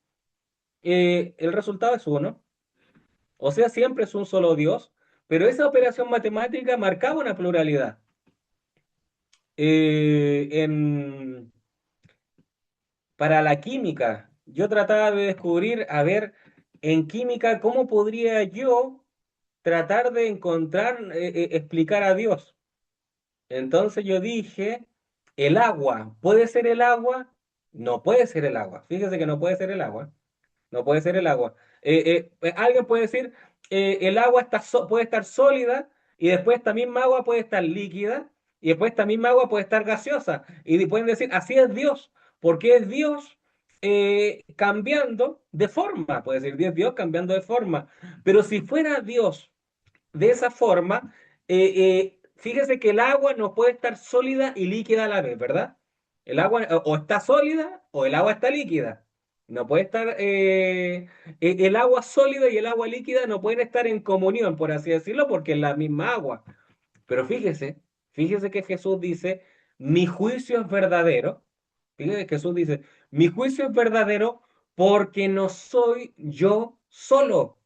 el resultado es uno. O sea, siempre es un solo Dios, pero esa operación matemática marcaba una pluralidad. Eh, en, para la química, yo trataba de descubrir, a ver, en química, cómo podría yo tratar de encontrar, explicar a Dios. Entonces yo dije, el agua, ¿puede ser el agua? No puede ser el agua. Fíjese que no puede ser el agua. No puede ser el agua. Alguien puede decir, el agua puede estar sólida y después esta misma agua puede estar líquida y después esta misma agua puede estar gaseosa. Y pueden decir, así es Dios, porque es Dios cambiando de forma. Puede decir, Dios cambiando de forma. Pero si fuera Dios de esa forma, fíjese que el agua no puede estar sólida y líquida a la vez, ¿verdad? El agua o está sólida o el agua está líquida. No puede estar, el agua sólida y el agua líquida no pueden estar en comunión, por así decirlo, porque es la misma agua. Pero fíjese que Jesús dice, mi juicio es verdadero. Fíjese que Jesús dice, mi juicio es verdadero porque no soy yo solo.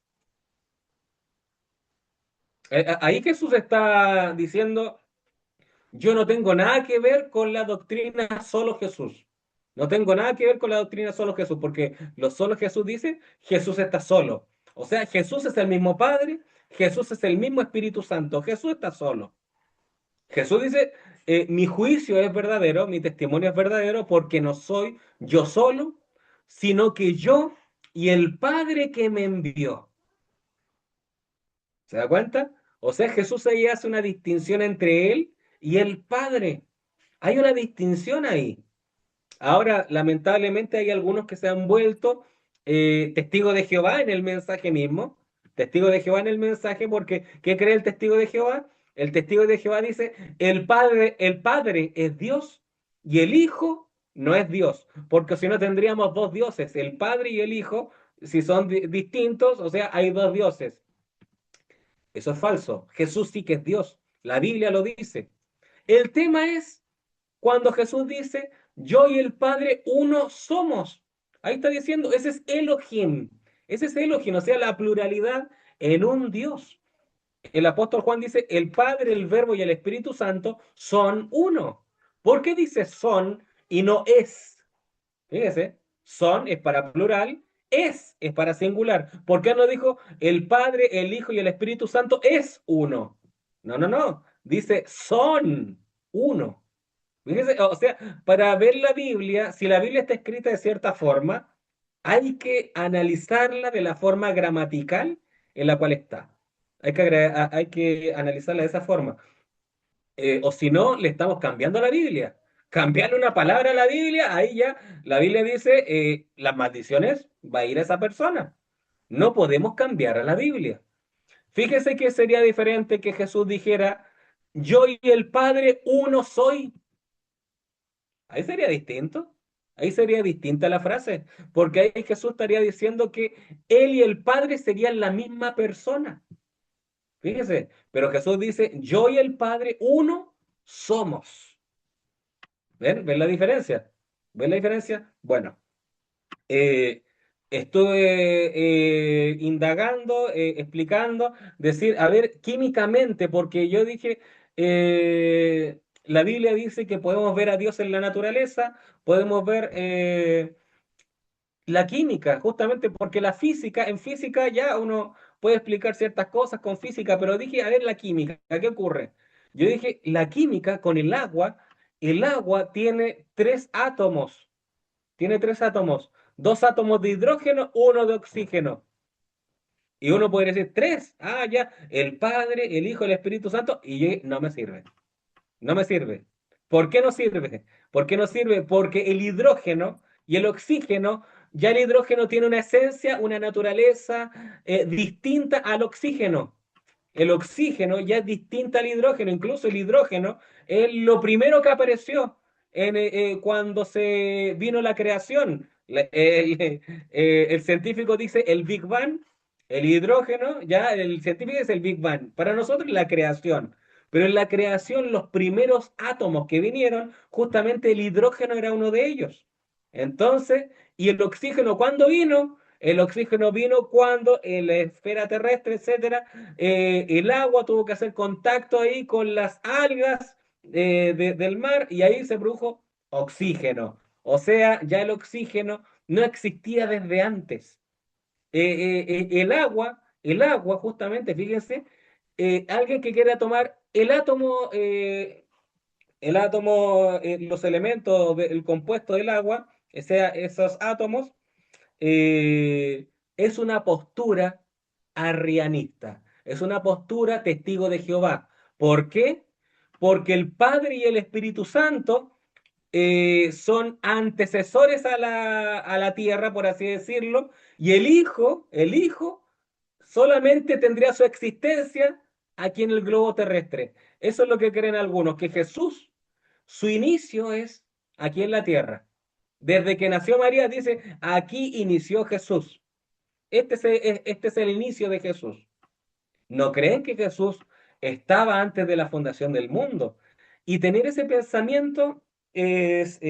Ahí Jesús está diciendo, yo no tengo nada que ver con la doctrina solo Jesús. No tengo nada que ver con la doctrina solo Jesús, porque lo solo Jesús dice, Jesús está solo. O sea, Jesús es el mismo Padre, Jesús es el mismo Espíritu Santo, Jesús está solo. Jesús dice, mi juicio es verdadero, mi testimonio es verdadero, porque no soy yo solo, sino que yo y el Padre que me envió. ¿Se da cuenta? O sea, Jesús ahí hace una distinción entre él y el Padre. Hay una distinción ahí. Ahora, lamentablemente hay algunos que se han vuelto testigos de Jehová en el mensaje mismo. Testigo de Jehová en el mensaje porque ¿qué cree el testigo de Jehová? El testigo de Jehová dice, el Padre es Dios y el Hijo no es Dios, porque si no tendríamos dos dioses, el Padre y el Hijo, si son distintos, o sea, hay dos dioses. Eso es falso. Jesús sí que es Dios. La Biblia lo dice. El tema es cuando Jesús dice, yo y el Padre uno somos. Ahí está diciendo, ese es Elohim. Ese es Elohim, o sea, la pluralidad en un Dios. El apóstol Juan dice, el Padre, el Verbo y el Espíritu Santo son uno. ¿Por qué dice son y no es? Fíjese, son es para plural, es para singular. ¿Por qué no dijo el Padre, el Hijo y el Espíritu Santo es uno? No, no, no. Dice son uno. Fíjese, o sea, para ver la Biblia, si la Biblia está escrita de cierta forma, hay que analizarla de la forma gramatical en la cual está. Hay que analizarla de esa forma. O si no, le estamos cambiando la Biblia. Cambiarle una palabra a la Biblia, ahí ya la Biblia dice, las maldiciones va a ir a esa persona. No podemos cambiar a la Biblia. Fíjese que sería diferente que Jesús dijera, yo y el Padre uno soy. Ahí sería distinto. Ahí sería distinta la frase, porque ahí Jesús estaría diciendo que Él y el Padre serían la misma persona. Fíjese, pero Jesús dice, yo y el Padre uno somos. ¿Ven? ¿Ven la diferencia? ¿Ven la diferencia? Bueno, eh, estuve indagando, explicando, decir, a ver, químicamente, porque yo dije, la Biblia dice que podemos ver a Dios en la naturaleza, podemos ver la química, justamente porque la física, en física ya uno puede explicar ciertas cosas con física, pero dije, a ver, la química, ¿qué ocurre? Yo dije, la química con el agua tiene tres átomos, dos átomos de hidrógeno, uno de oxígeno. Y uno podría decir, tres, ah, ya, el Padre, el Hijo, el Espíritu Santo, y yo, no me sirve. No me sirve. ¿Por qué no sirve? ¿Por qué no sirve? Porque el hidrógeno y el oxígeno, ya el hidrógeno tiene una esencia, una naturaleza distinta al oxígeno. El oxígeno ya es distinta al hidrógeno, incluso el hidrógeno es lo primero que apareció cuando se vino la creación. El científico dice el Big Bang, el hidrógeno, ya el científico dice el Big Bang. Para nosotros la creación. Pero en la creación, los primeros átomos que vinieron, justamente el hidrógeno era uno de ellos. Entonces, ¿y el oxígeno cuándo vino? El oxígeno vino cuando en la esfera terrestre, etcétera, el agua tuvo que hacer contacto ahí con las algas del mar y ahí se produjo oxígeno. O sea, ya el oxígeno no existía desde antes. El agua, justamente, fíjense, alguien que quiera tomar los elementos del compuesto del agua, o sea, esos átomos, es una postura arrianista, es una postura testigo de Jehová. ¿Por qué? Porque el Padre y el Espíritu Santo son antecesores a la tierra, por así decirlo, y el Hijo, solamente tendría su existencia aquí en el globo terrestre. Eso es lo que creen algunos, que Jesús, su inicio es aquí en la tierra. Desde que nació María, dice, aquí inició Jesús. Este es el inicio de Jesús. ¿No creen que Jesús estaba antes de la fundación del mundo? Y tener ese pensamiento es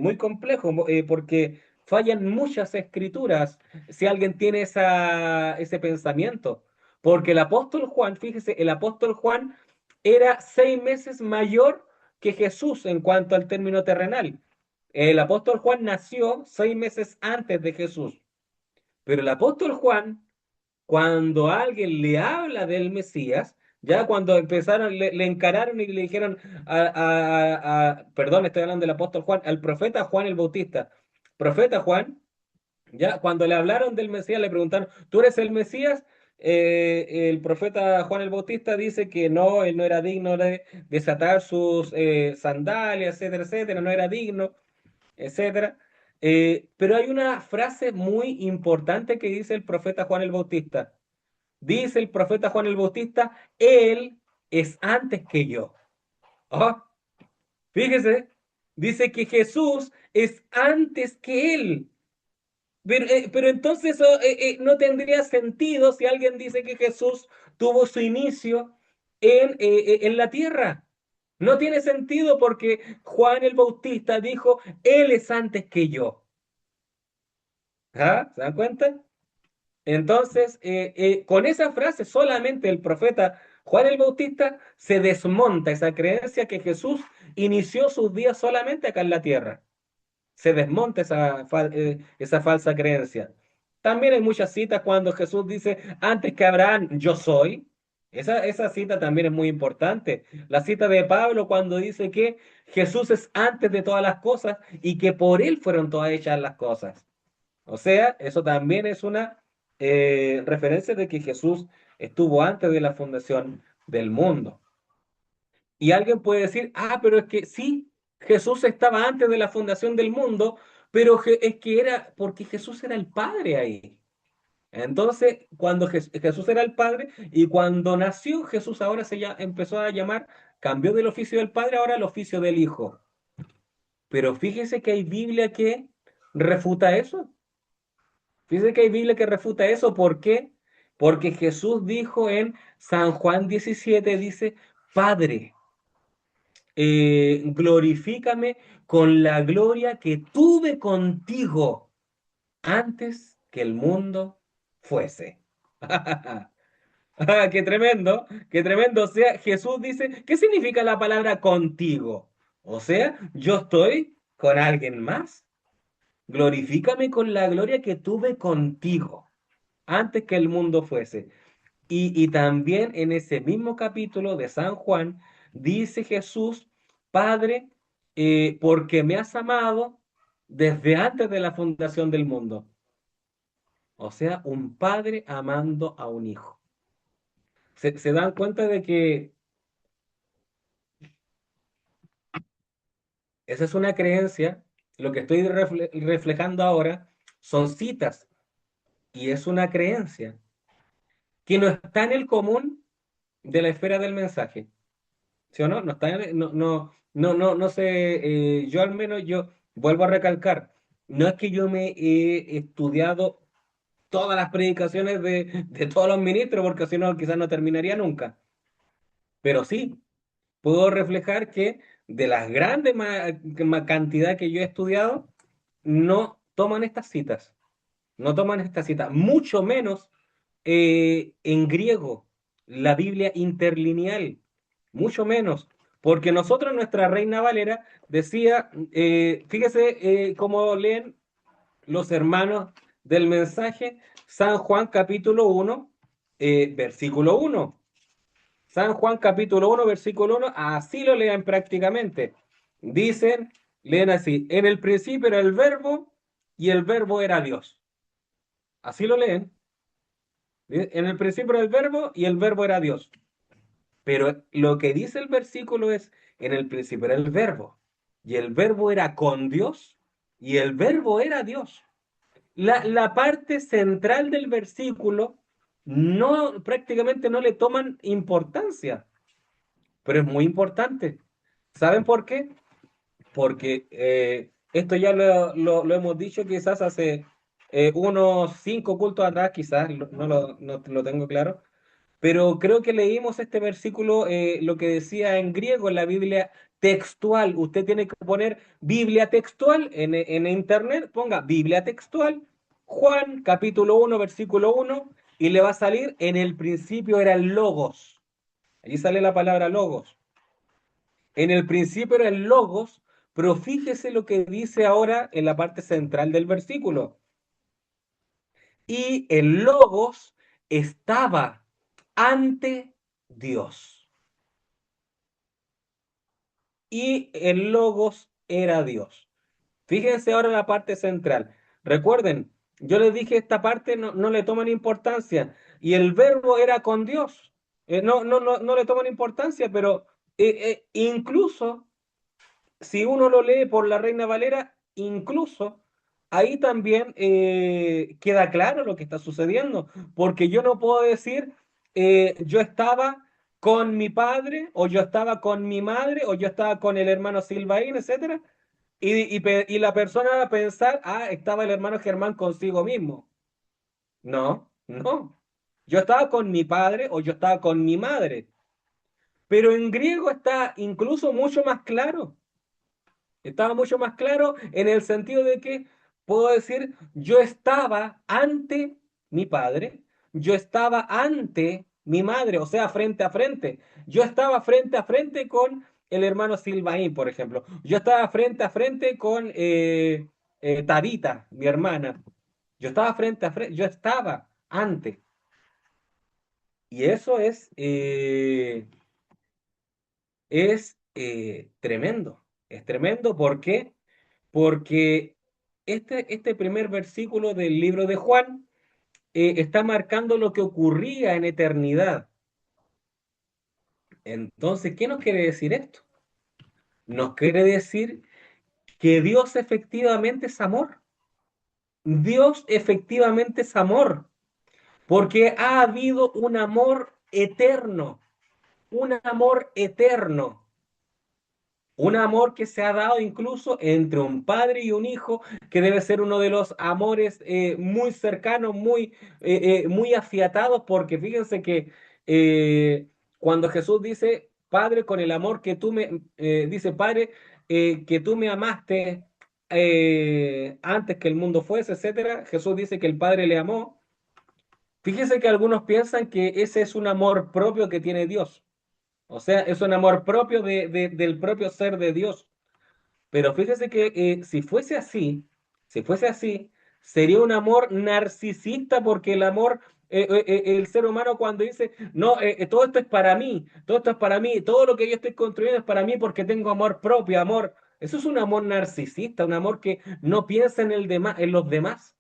muy complejo porque fallan muchas escrituras si alguien tiene ese pensamiento. Porque el apóstol Juan, fíjese, el apóstol Juan era 6 meses mayor que Jesús en cuanto al término terrenal. El apóstol Juan nació 6 meses antes de Jesús. Pero el apóstol Juan cuando alguien le habla del Mesías, ya cuando empezaron, le encararon y le dijeron, perdón, estoy hablando del apóstol Juan, al profeta Juan el Bautista. Profeta Juan, ya cuando le hablaron del Mesías, le preguntaron, ¿tú eres el Mesías? El profeta Juan el Bautista dice que no, él no era digno de desatar sus sandalias, etcétera, etcétera, no era digno, etcétera. Pero hay una frase muy importante que dice el profeta Juan el Bautista. Dice el profeta Juan el Bautista, Él es antes que yo. Ah, fíjese, dice que Jesús es antes que Él. Pero entonces eso no tendría sentido si alguien dice que Jesús tuvo su inicio en la tierra. No tiene sentido porque Juan el Bautista dijo, Él es antes que yo. ¿Ah? ¿Se dan cuenta? Entonces, con esa frase solamente el profeta Juan el Bautista se desmonta esa creencia que Jesús inició sus días solamente acá en la tierra. Se desmonta esa falsa creencia. También hay muchas citas cuando Jesús dice, antes que Abraham, yo soy. Esa cita también es muy importante. La cita de Pablo cuando dice que Jesús es antes de todas las cosas y que por él fueron todas hechas las cosas. O sea, eso también es una referencia de que Jesús estuvo antes de la fundación del mundo. Y alguien puede decir, ah, pero es que sí, Jesús estaba antes de la fundación del mundo, pero es que era porque Jesús era el Padre ahí. Entonces, cuando Jesús era el Padre y cuando nació Jesús ahora empezó a llamar, cambió del oficio del Padre ahora al oficio del Hijo. Pero fíjese que hay Biblia que refuta eso. Fíjese que hay Biblia que refuta eso. ¿Por qué? Porque Jesús dijo en San Juan 17, dice, Padre, glorifícame con la gloria que tuve contigo antes que el mundo fuese. Qué tremendo, qué tremendo. O sea, Jesús dice, ¿qué significa la palabra contigo? O sea, yo estoy con alguien más. Glorifícame con la gloria que tuve contigo antes que el mundo fuese. Y también en ese mismo capítulo de San Juan dice Jesús, Padre, porque me has amado desde antes de la fundación del mundo. O sea, un padre amando a un hijo. Se dan cuenta de que esa es una creencia, lo que estoy reflejando ahora son citas y es una creencia que no está en el común de la esfera del mensaje. ¿Sí o no? No está no sé, yo al menos yo vuelvo a recalcar, no es que yo me he estudiado todas las predicaciones de todos los ministros, porque si no, quizás no terminaría nunca. Pero sí, puedo reflejar que de las grandes cantidad que yo he estudiado, no toman estas citas. No toman esta cita, mucho menos en griego, la Biblia interlineal, mucho menos, porque nosotros, nuestra Reina Valera decía, fíjese cómo leen los hermanos del mensaje, San Juan capítulo 1, versículo 1. San Juan capítulo 1, versículo 1, así lo leen prácticamente. Dicen, leen así, en el principio era el verbo y el verbo era Dios. Así lo leen. En el principio era el verbo y el verbo era Dios. Pero lo que dice el versículo es, en el principio era el verbo y el verbo era con Dios y el verbo era Dios. La parte central del versículo no, prácticamente no le toman importancia, pero es muy importante. ¿Saben por qué? Porque esto ya lo hemos dicho quizás hace unos 5 cultos atrás, quizás, no lo tengo claro, pero creo que leímos este versículo, lo que decía en griego en la Biblia textual. Usted tiene que poner Biblia textual en internet, ponga Biblia textual, Juan capítulo 1 versículo 1 y le va a salir en el principio era el logos. Allí sale la palabra logos. En el principio era el logos, pero fíjese lo que dice ahora en la parte central del versículo. Y el logos estaba ante Dios. Y el logos era Dios. Fíjense ahora en la parte central. Recuerden, yo les dije esta parte no le toman importancia. Y el verbo era con Dios. No le toman importancia, pero incluso si uno lo lee por la Reina Valera, incluso ahí también queda claro lo que está sucediendo, porque yo no puedo decir yo estaba con mi padre, o yo estaba con mi madre, o yo estaba con el hermano Silvaín, etcétera, y la persona va a pensar, ah, estaba el hermano Germán consigo mismo. No, no. yo estaba con mi padre o yo estaba con mi madre. Pero en griego está incluso mucho más claro. Estaba mucho más claro en el sentido de que puedo decir, yo estaba ante mi padre, yo estaba ante mi madre, o sea, frente a frente. Yo estaba frente a frente con el hermano Silvaín, por ejemplo. Yo estaba frente a frente con Tabita, mi hermana. Yo estaba frente a frente, yo estaba ante. Y eso es tremendo. Es tremendo, ¿por qué? Porque este primer versículo del libro de Juan está marcando lo que ocurría en eternidad. Entonces, ¿qué nos quiere decir esto? Nos quiere decir que Dios efectivamente es amor. Dios efectivamente es amor, porque ha habido un amor eterno, un amor eterno. Un amor que se ha dado incluso entre un padre y un hijo, que debe ser uno de los amores muy cercanos, muy afiatados, porque fíjense que cuando Jesús dice, Padre, con el amor que dice, Padre, que tú me amaste antes que el mundo fuese, etcétera, Jesús dice que el Padre le amó. Fíjense que algunos piensan que ese es un amor propio que tiene Dios. O sea, es un amor propio del propio ser de Dios. Pero fíjese que si fuese así, sería un amor narcisista porque el amor, el ser humano cuando dice, no, todo esto es para mí, todo esto es para mí, todo lo que yo estoy construyendo es para mí porque tengo amor propio, amor. Eso es un amor narcisista, un amor que no piensa en los demás.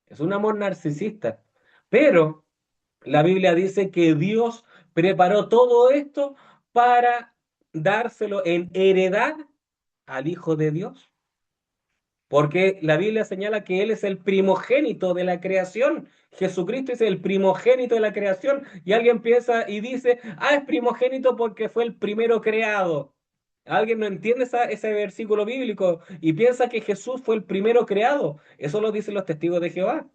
Es un amor narcisista. Pero la Biblia dice que Dios preparó todo esto para dárselo en heredad al Hijo de Dios. Porque la Biblia señala que Él es el primogénito de la creación. Jesucristo es el primogénito de la creación. Y alguien piensa y dice, es primogénito porque fue el primero creado. Alguien no entiende ese versículo bíblico y piensa que Jesús fue el primero creado. Eso lo dicen los testigos de Jehová.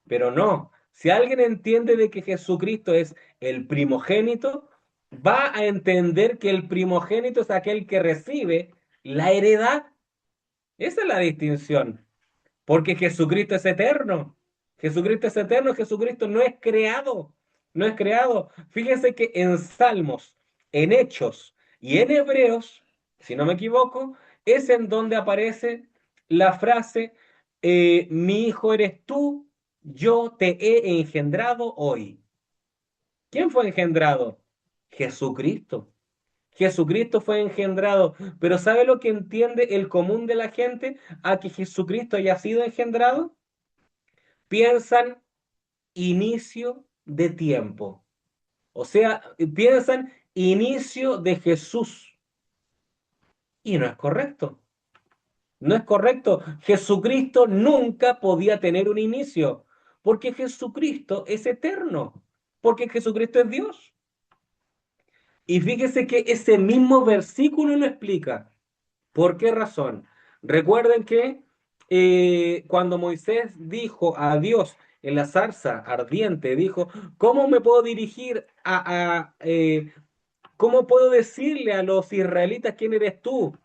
Pero no, si alguien entiende de que Jesucristo es el primogénito, va a entender que el primogénito es aquel que recibe la heredad. Esa es la distinción, porque Jesucristo es eterno. Jesucristo es eterno, Jesucristo no es creado, no es creado. Fíjense que en Salmos, en Hechos y en Hebreos, si no me equivoco, es en donde aparece la frase, mi hijo eres tú, yo te he engendrado hoy. ¿Quién fue engendrado? Jesucristo. Jesucristo fue engendrado, pero ¿sabe lo que entiende el común de la gente a que Jesucristo haya sido engendrado? Piensan inicio de tiempo, o sea, piensan inicio de Jesús, y no es correcto, no es correcto. Jesucristo nunca podía tener un inicio, porque Jesucristo es eterno, porque Jesucristo es Dios. Y fíjese que ese mismo versículo lo explica. ¿Por qué razón? Recuerden que cuando Moisés dijo a Dios en la zarza ardiente, dijo, ¿cómo me puedo dirigir cómo puedo decirle a los israelitas quién eres tú?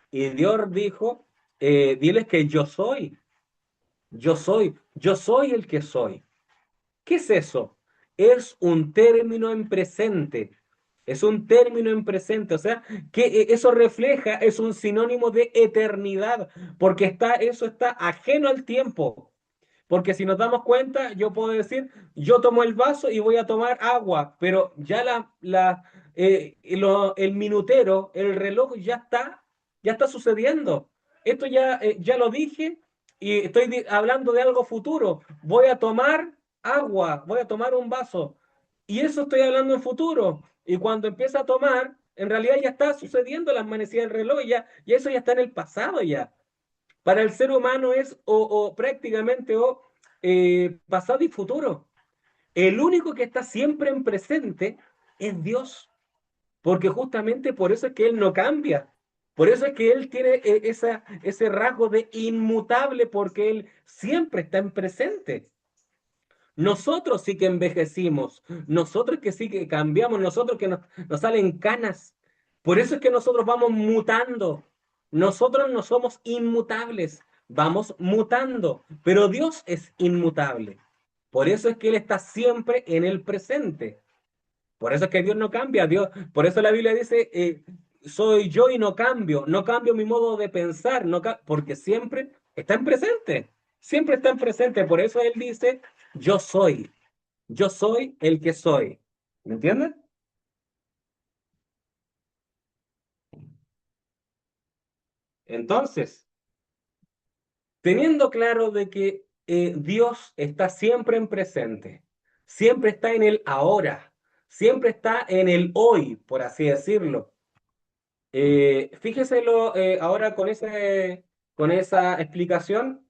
Y Dios dijo, diles que yo soy el que soy. ¿Qué es eso? Es un término en presente. Es un término en presente, o sea, que eso refleja, es un sinónimo de eternidad, porque eso está ajeno al tiempo. Porque si nos damos cuenta, yo puedo decir, yo tomo el vaso y voy a tomar agua, pero ya el minutero, el reloj ya está sucediendo. Esto ya lo dije y estoy hablando de algo futuro. Voy a tomar agua, voy a tomar un vaso. Y eso estoy hablando en futuro. Y cuando empieza a tomar, en realidad ya está sucediendo la manecilla del reloj, y eso ya está en el pasado ya. Para el ser humano es o prácticamente pasado y futuro. El único que está siempre en presente es Dios, porque justamente por eso es que Él no cambia. Por eso es que Él tiene ese rasgo de inmutable, porque Él siempre está en presente. Nosotros sí que envejecimos, nosotros que sí que cambiamos, nosotros que nos salen canas. Por eso es que nosotros vamos mutando. Nosotros no somos inmutables, vamos mutando, pero Dios es inmutable. Por eso es que Él está siempre en el presente. Por eso es que Dios no cambia, Dios, por eso la Biblia dice, soy yo y no cambio mi modo de pensar, porque siempre está en presente, siempre está en presente. Por eso Él dice, yo soy el que soy. ¿Me entiendes? Entonces, teniendo claro de que Dios está siempre en presente, siempre está en el ahora, siempre está en el hoy, por así decirlo. Fíjeselo ahora con esa explicación,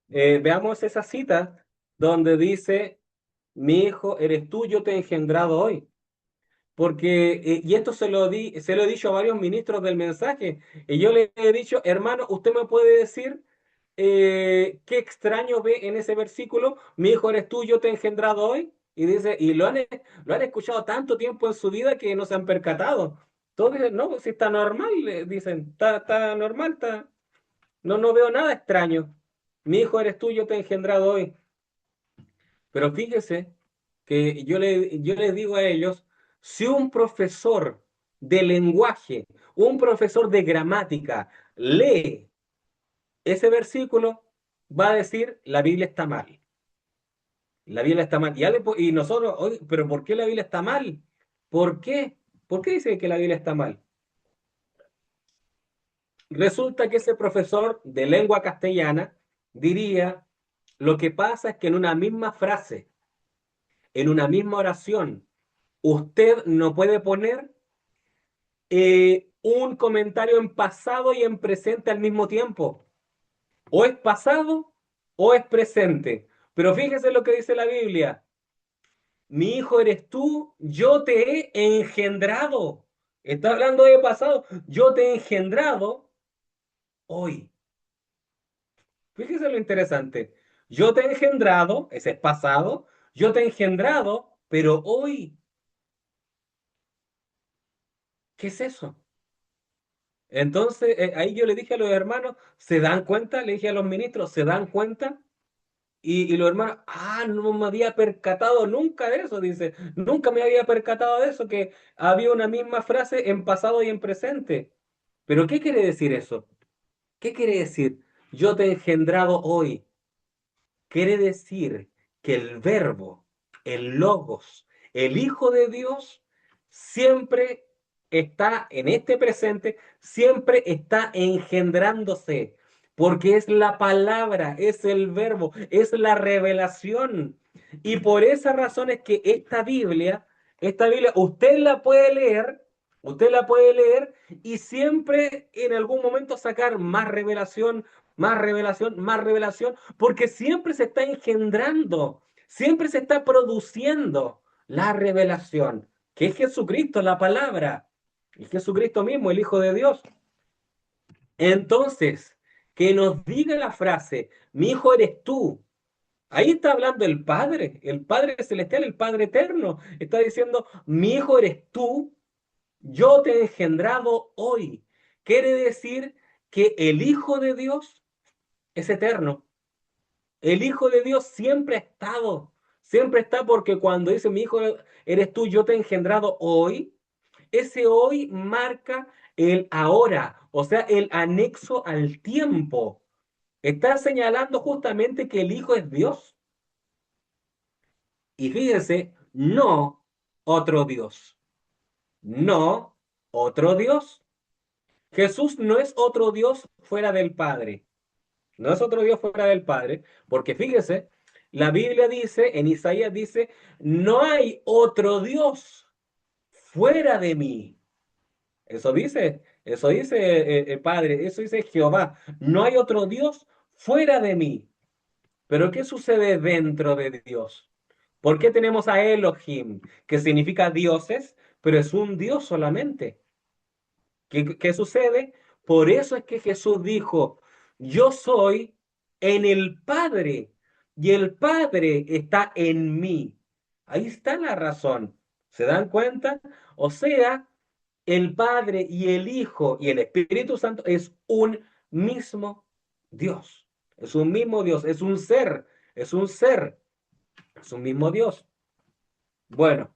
veamos esa cita donde dice, mi hijo eres tú, yo te he engendrado hoy. Porque, y esto se lo he dicho a varios ministros del mensaje, y yo le he dicho, hermano, ¿usted me puede decir qué extraño ve en ese versículo? Mi hijo eres tú, yo te he engendrado hoy. Y dice, lo han escuchado tanto tiempo en su vida que no se han percatado. Todos dicen, no, pues si está normal, le dicen, está normal, no veo nada extraño. Mi hijo eres tú, yo te he engendrado hoy. Pero fíjese que yo les digo a ellos, si un profesor de lenguaje, un profesor de gramática lee ese versículo, va a decir, la Biblia está mal. La Biblia está mal. Y nosotros, oye, pero ¿por qué la Biblia está mal? ¿Por qué? ¿Por qué dice que la Biblia está mal? Resulta que ese profesor de lengua castellana diría, lo que pasa es que en una misma frase, en una misma oración, usted no puede poner un comentario en pasado y en presente al mismo tiempo. O es pasado o es presente. Pero fíjese lo que dice la Biblia. Mi hijo eres tú, yo te he engendrado. Está hablando de pasado. Yo te he engendrado hoy. Fíjese lo interesante. Yo te he engendrado, ese es pasado. Yo te he engendrado, pero hoy, ¿qué es eso? Entonces, ahí yo le dije a los hermanos, ¿se dan cuenta? Le dije a los ministros, ¿se dan cuenta? Y los hermanos, no me había percatado nunca de eso, dice, nunca me había percatado de eso, que había una misma frase en pasado y en presente. Pero ¿qué quiere decir eso? ¿Qué quiere decir? Yo te he engendrado hoy. Quiere decir que el verbo, el logos, el Hijo de Dios, siempre está en este presente, siempre está engendrándose, porque es la palabra, es el verbo, es la revelación. Y por esa razón es que esta Biblia, usted la puede leer y siempre en algún momento sacar más revelación, más revelación, más revelación, porque siempre se está engendrando, siempre se está produciendo la revelación, que es Jesucristo, la palabra, y Jesucristo mismo, el Hijo de Dios. Entonces, que nos diga la frase, mi hijo eres tú. Ahí está hablando el Padre celestial, el Padre eterno. Está diciendo, mi hijo eres tú, yo te he engendrado hoy. Quiere decir que el Hijo de Dios es eterno. El Hijo de Dios siempre ha estado, siempre está porque cuando dice mi hijo eres tú, yo te he engendrado hoy, ese hoy marca el ahora, o sea, el anexo al tiempo. Está señalando justamente que el Hijo es Dios. Y fíjense, no otro Dios, no otro Dios. Jesús no es otro Dios fuera del Padre. No es otro Dios fuera del Padre, porque fíjese, la Biblia dice, en Isaías dice, no hay otro Dios fuera de mí. Eso dice el Padre, eso dice Jehová. No hay otro Dios fuera de mí. Pero ¿qué sucede dentro de Dios? ¿Por qué tenemos a Elohim, que significa dioses, pero es un Dios solamente? ¿Qué sucede? Por eso es que Jesús dijo, yo soy en el Padre. y el Padre está en mí. Ahí está la razón. ¿Se dan cuenta? O sea, el Padre y el Hijo y el Espíritu Santo es un mismo Dios. Es un mismo Dios, es un ser, es un ser, es un mismo Dios. Bueno,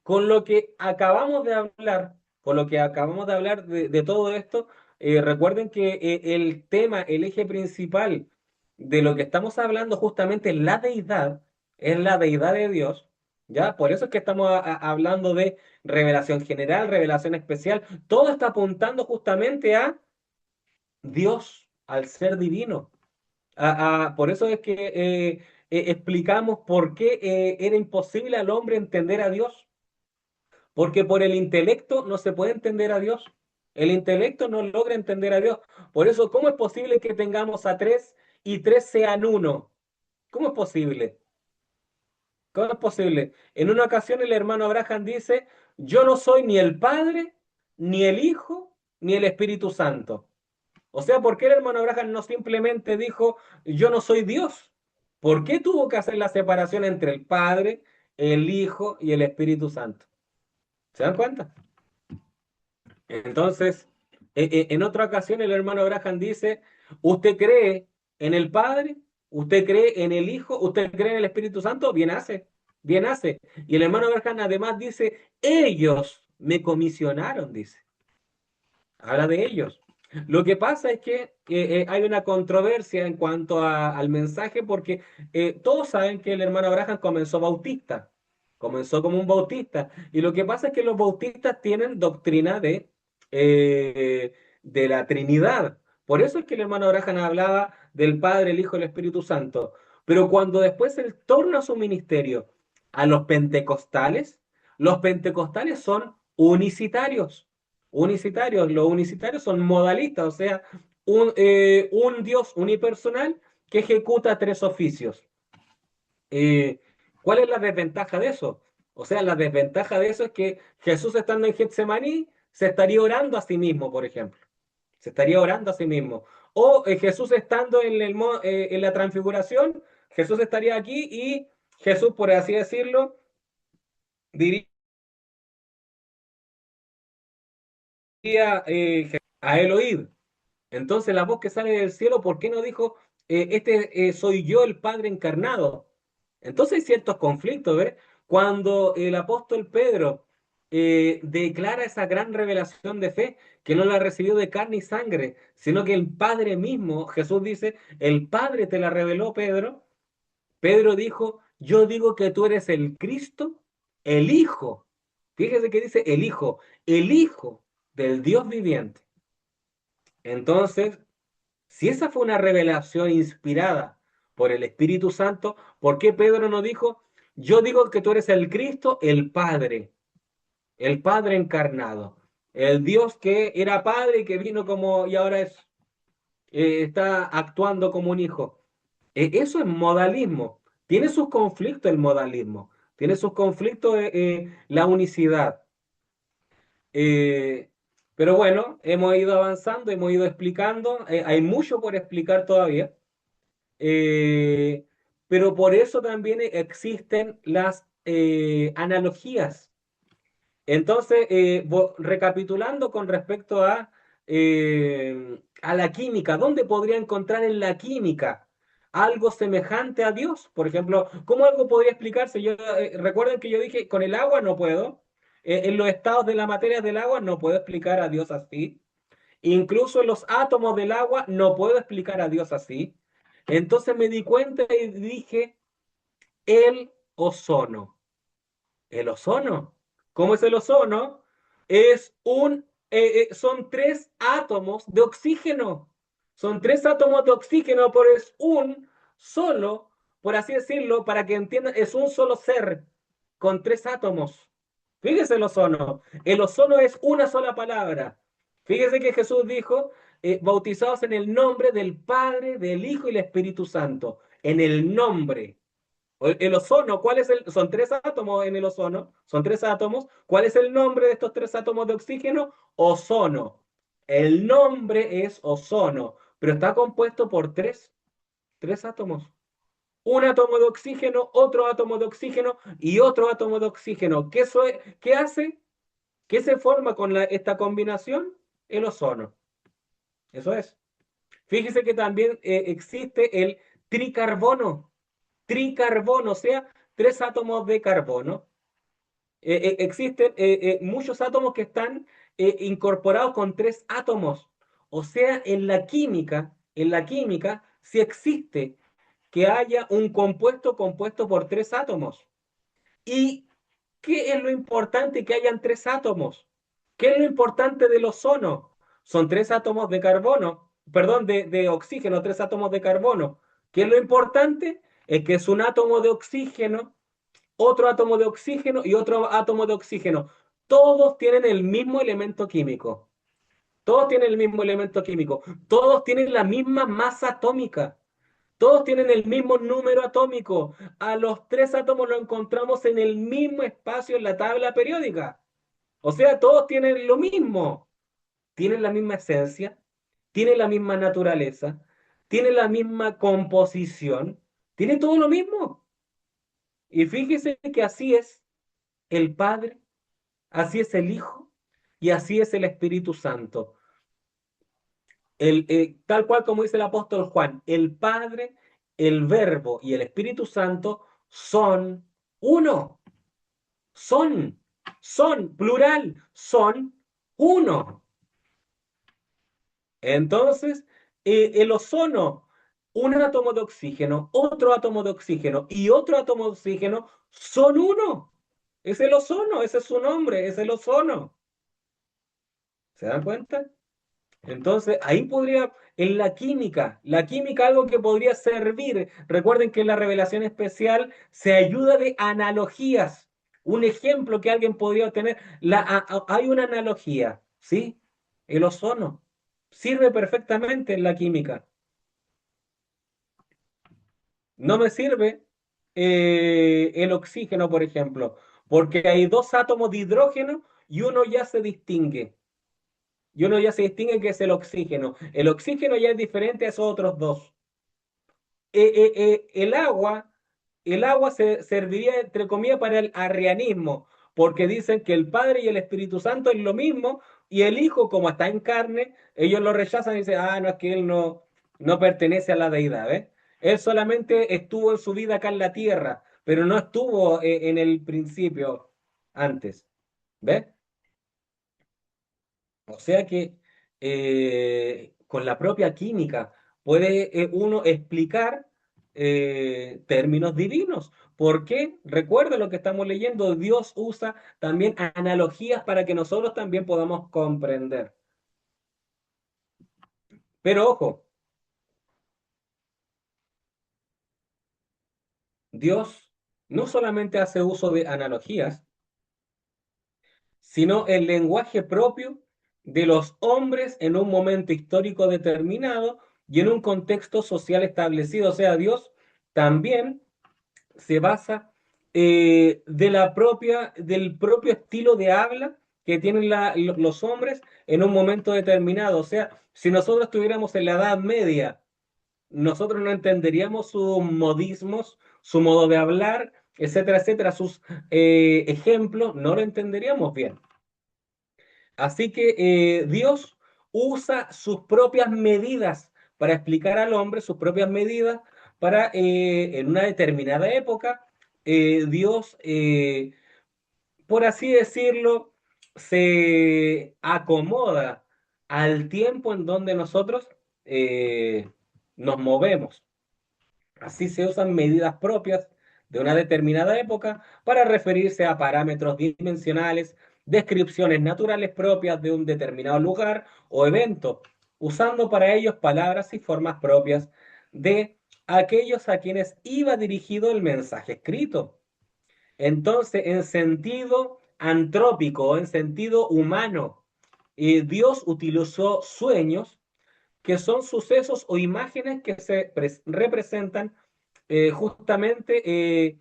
con lo que acabamos de hablar, con lo que acabamos de hablar de todo esto, recuerden que el tema, el eje principal de lo que estamos hablando justamente es la deidad de Dios, ¿ya? Por eso es que estamos hablando de revelación general, revelación especial, todo está apuntando justamente a Dios, al ser divino. Por eso es que explicamos por qué era imposible al hombre entender a Dios, porque por el intelecto no se puede entender a Dios. El intelecto no logra entender a Dios. Por eso, ¿cómo es posible que tengamos a tres y tres sean uno? ¿Cómo es posible? ¿Cómo es posible? En una ocasión el hermano Abraham dice, yo no soy ni el Padre, ni el Hijo, ni el Espíritu Santo. O sea, ¿por qué el hermano Abraham no simplemente dijo, yo no soy Dios? ¿Por qué tuvo que hacer la separación entre el Padre, el Hijo y el Espíritu Santo? ¿Se dan cuenta? Entonces, en otra ocasión el hermano Abraham dice, ¿usted cree en el Padre? ¿Usted cree en el Hijo? ¿Usted cree en el Espíritu Santo? Bien hace, bien hace. Y el hermano Abraham además dice, ellos me comisionaron, dice. Habla de ellos. Lo que pasa es que hay una controversia en cuanto al mensaje porque todos saben que el hermano Abraham comenzó bautista, comenzó como un bautista, y lo que pasa es que los bautistas tienen doctrina eh, de la Trinidad. Por eso es que el hermano Abraham hablaba del Padre, el Hijo y el Espíritu Santo. Pero cuando después él torna su ministerio a los pentecostales son unicitarios. Unicitarios, los unicitarios son modalistas, o sea, un Dios unipersonal que ejecuta tres oficios. Eh, ¿Cuál es la desventaja de eso? O sea, la desventaja de eso es que Jesús estando en Getsemaní se estaría orando a sí mismo, por ejemplo. Se estaría orando a sí mismo. O Jesús estando en la transfiguración, Jesús estaría aquí y Jesús, por así decirlo, diría a él oíd. Entonces la voz que sale del cielo, ¿por qué no dijo, soy yo el Padre encarnado? Entonces hay ciertos conflictos, ¿ves? Cuando el apóstol Pedro declara esa gran revelación de fe, que no la recibió de carne y sangre, sino que el Padre mismo, Jesús dice, el Padre te la reveló, Pedro. Pedro dijo, yo digo que tú eres el Cristo, el Hijo. Fíjese que dice el Hijo del Dios viviente. Entonces, si esa fue una revelación inspirada por el Espíritu Santo, ¿por qué Pedro no dijo, yo digo que tú eres el Cristo, el Padre encarnado, el Dios que era Padre y que vino como y ahora está actuando como un hijo? Eso es modalismo. Tiene sus conflictos el modalismo, tiene sus conflictos la unicidad. Eh, pero bueno, hemos ido avanzando, hemos ido explicando, hay mucho por explicar todavía. Eh, pero por eso también existen las analogías. Entonces, recapitulando con respecto a la química, ¿dónde podría encontrar en la química algo semejante a Dios? Por ejemplo, ¿cómo algo podría explicarse? Recuerden que yo dije, con el agua no puedo, en los estados de la materia del agua no puedo explicar a Dios así. Incluso en los átomos del agua no puedo explicar a Dios así. Entonces me di cuenta y dije, el ozono. El ozono. ¿Cómo es el ozono? Son tres átomos de oxígeno. Son tres átomos de oxígeno, pero es un solo, por así decirlo, para que entiendan, es un solo ser con tres átomos. Fíjese el ozono. El ozono es una sola palabra. Fíjese que Jesús dijo, bautizados en el nombre del Padre, del Hijo y del Espíritu Santo. En el nombre. El ozono, ¿cuál es el? Son tres átomos en el ozono, son tres átomos. ¿Cuál es el nombre de estos tres átomos de oxígeno? Ozono. El nombre es ozono, pero está compuesto por tres átomos. Un átomo de oxígeno, otro átomo de oxígeno y otro átomo de oxígeno. ¿Qué hace? ¿Qué se forma con esta combinación? El ozono. Eso es. Fíjese que también existe el tricarbono. Tricarbono, o sea, tres átomos de carbono. Existen muchos átomos que están incorporados con tres átomos. O sea, en la química, sí existe que haya un compuesto compuesto por tres átomos. ¿Y qué es lo importante que hayan tres átomos? ¿Qué es lo importante del ozono? Son tres átomos de carbono, perdón, de oxígeno, tres átomos de carbono. ¿Qué es lo importante? Es que es un átomo de oxígeno, otro átomo de oxígeno y otro átomo de oxígeno. Todos tienen el mismo elemento químico. Todos tienen el mismo elemento químico. Todos tienen la misma masa atómica. Todos tienen el mismo número atómico. A los tres átomos los encontramos en el mismo espacio en la tabla periódica. O sea, todos tienen lo mismo. Tienen la misma esencia, tienen la misma naturaleza, tienen la misma composición, tienen todo lo mismo. Y fíjese que así es el Padre, así es el Hijo y así es el Espíritu Santo. Tal cual como dice el apóstol Juan, el Padre, el Verbo y el Espíritu Santo son uno, son, son, plural, son uno. Entonces, el ozono, un átomo de oxígeno, otro átomo de oxígeno y otro átomo de oxígeno son uno. Es el ozono, ese es su nombre, es el ozono. ¿Se dan cuenta? Entonces, ahí podría, en la química algo que podría servir. Recuerden que en la revelación especial se ayuda de analogías. Un ejemplo que alguien podría obtener, hay una analogía, ¿sí? El ozono sirve perfectamente en la química. No me sirve el oxígeno, por ejemplo, porque hay dos átomos de hidrógeno y uno ya se distingue. Y uno ya se distingue que es el oxígeno. El oxígeno ya es diferente a esos otros dos. El agua se serviría, entre comillas, para el arrianismo, porque dicen que el Padre y el Espíritu Santo es lo mismo, y el Hijo, como está en carne, ellos lo rechazan y dicen, ah, no, es que él no pertenece a la deidad, ¿ves? Él solamente estuvo en su vida acá en la tierra, pero no estuvo en el principio antes, ¿ves? O sea que con la propia química puede uno explicar términos divinos. ¿Por qué? Recuerda lo que estamos leyendo, Dios usa también analogías para que nosotros también podamos comprender. Pero ojo, Dios no solamente hace uso de analogías, sino el lenguaje propio de los hombres en un momento histórico determinado y en un contexto social establecido. O sea, Dios también se basa del propio estilo de habla que tienen los hombres en un momento determinado. O sea, si nosotros estuviéramos en la Edad Media, nosotros no entenderíamos sus modismos, su modo de hablar, etcétera, etcétera, sus ejemplos, no lo entenderíamos bien. Así que Dios usa sus propias medidas para explicar al hombre, sus propias medidas para, en una determinada época, Dios, por así decirlo, se acomoda al tiempo en donde nosotros nos movemos. Así se usan medidas propias de una determinada época para referirse a parámetros dimensionales, descripciones naturales propias de un determinado lugar o evento, usando para ellos palabras y formas propias de aquellos a quienes iba dirigido el mensaje escrito. Entonces, en sentido antrópico, en sentido humano, Dios utilizó sueños que son sucesos o imágenes que se representan justamente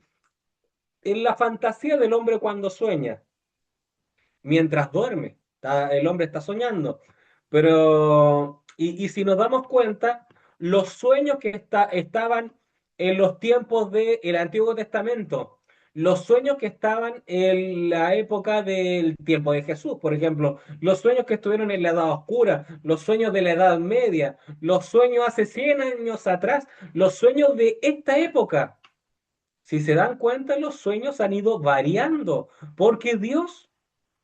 en la fantasía del hombre cuando sueña, mientras duerme. El hombre está soñando. Pero, y si nos damos cuenta, los sueños que estaban en los tiempos del Antiguo Testamento, los sueños que estaban en la época del tiempo de Jesús, por ejemplo, los sueños que estuvieron en la Edad Oscura, los sueños de la Edad Media, los sueños hace 100 años atrás, los sueños de esta época. Si se dan cuenta, los sueños han ido variando, porque Dios,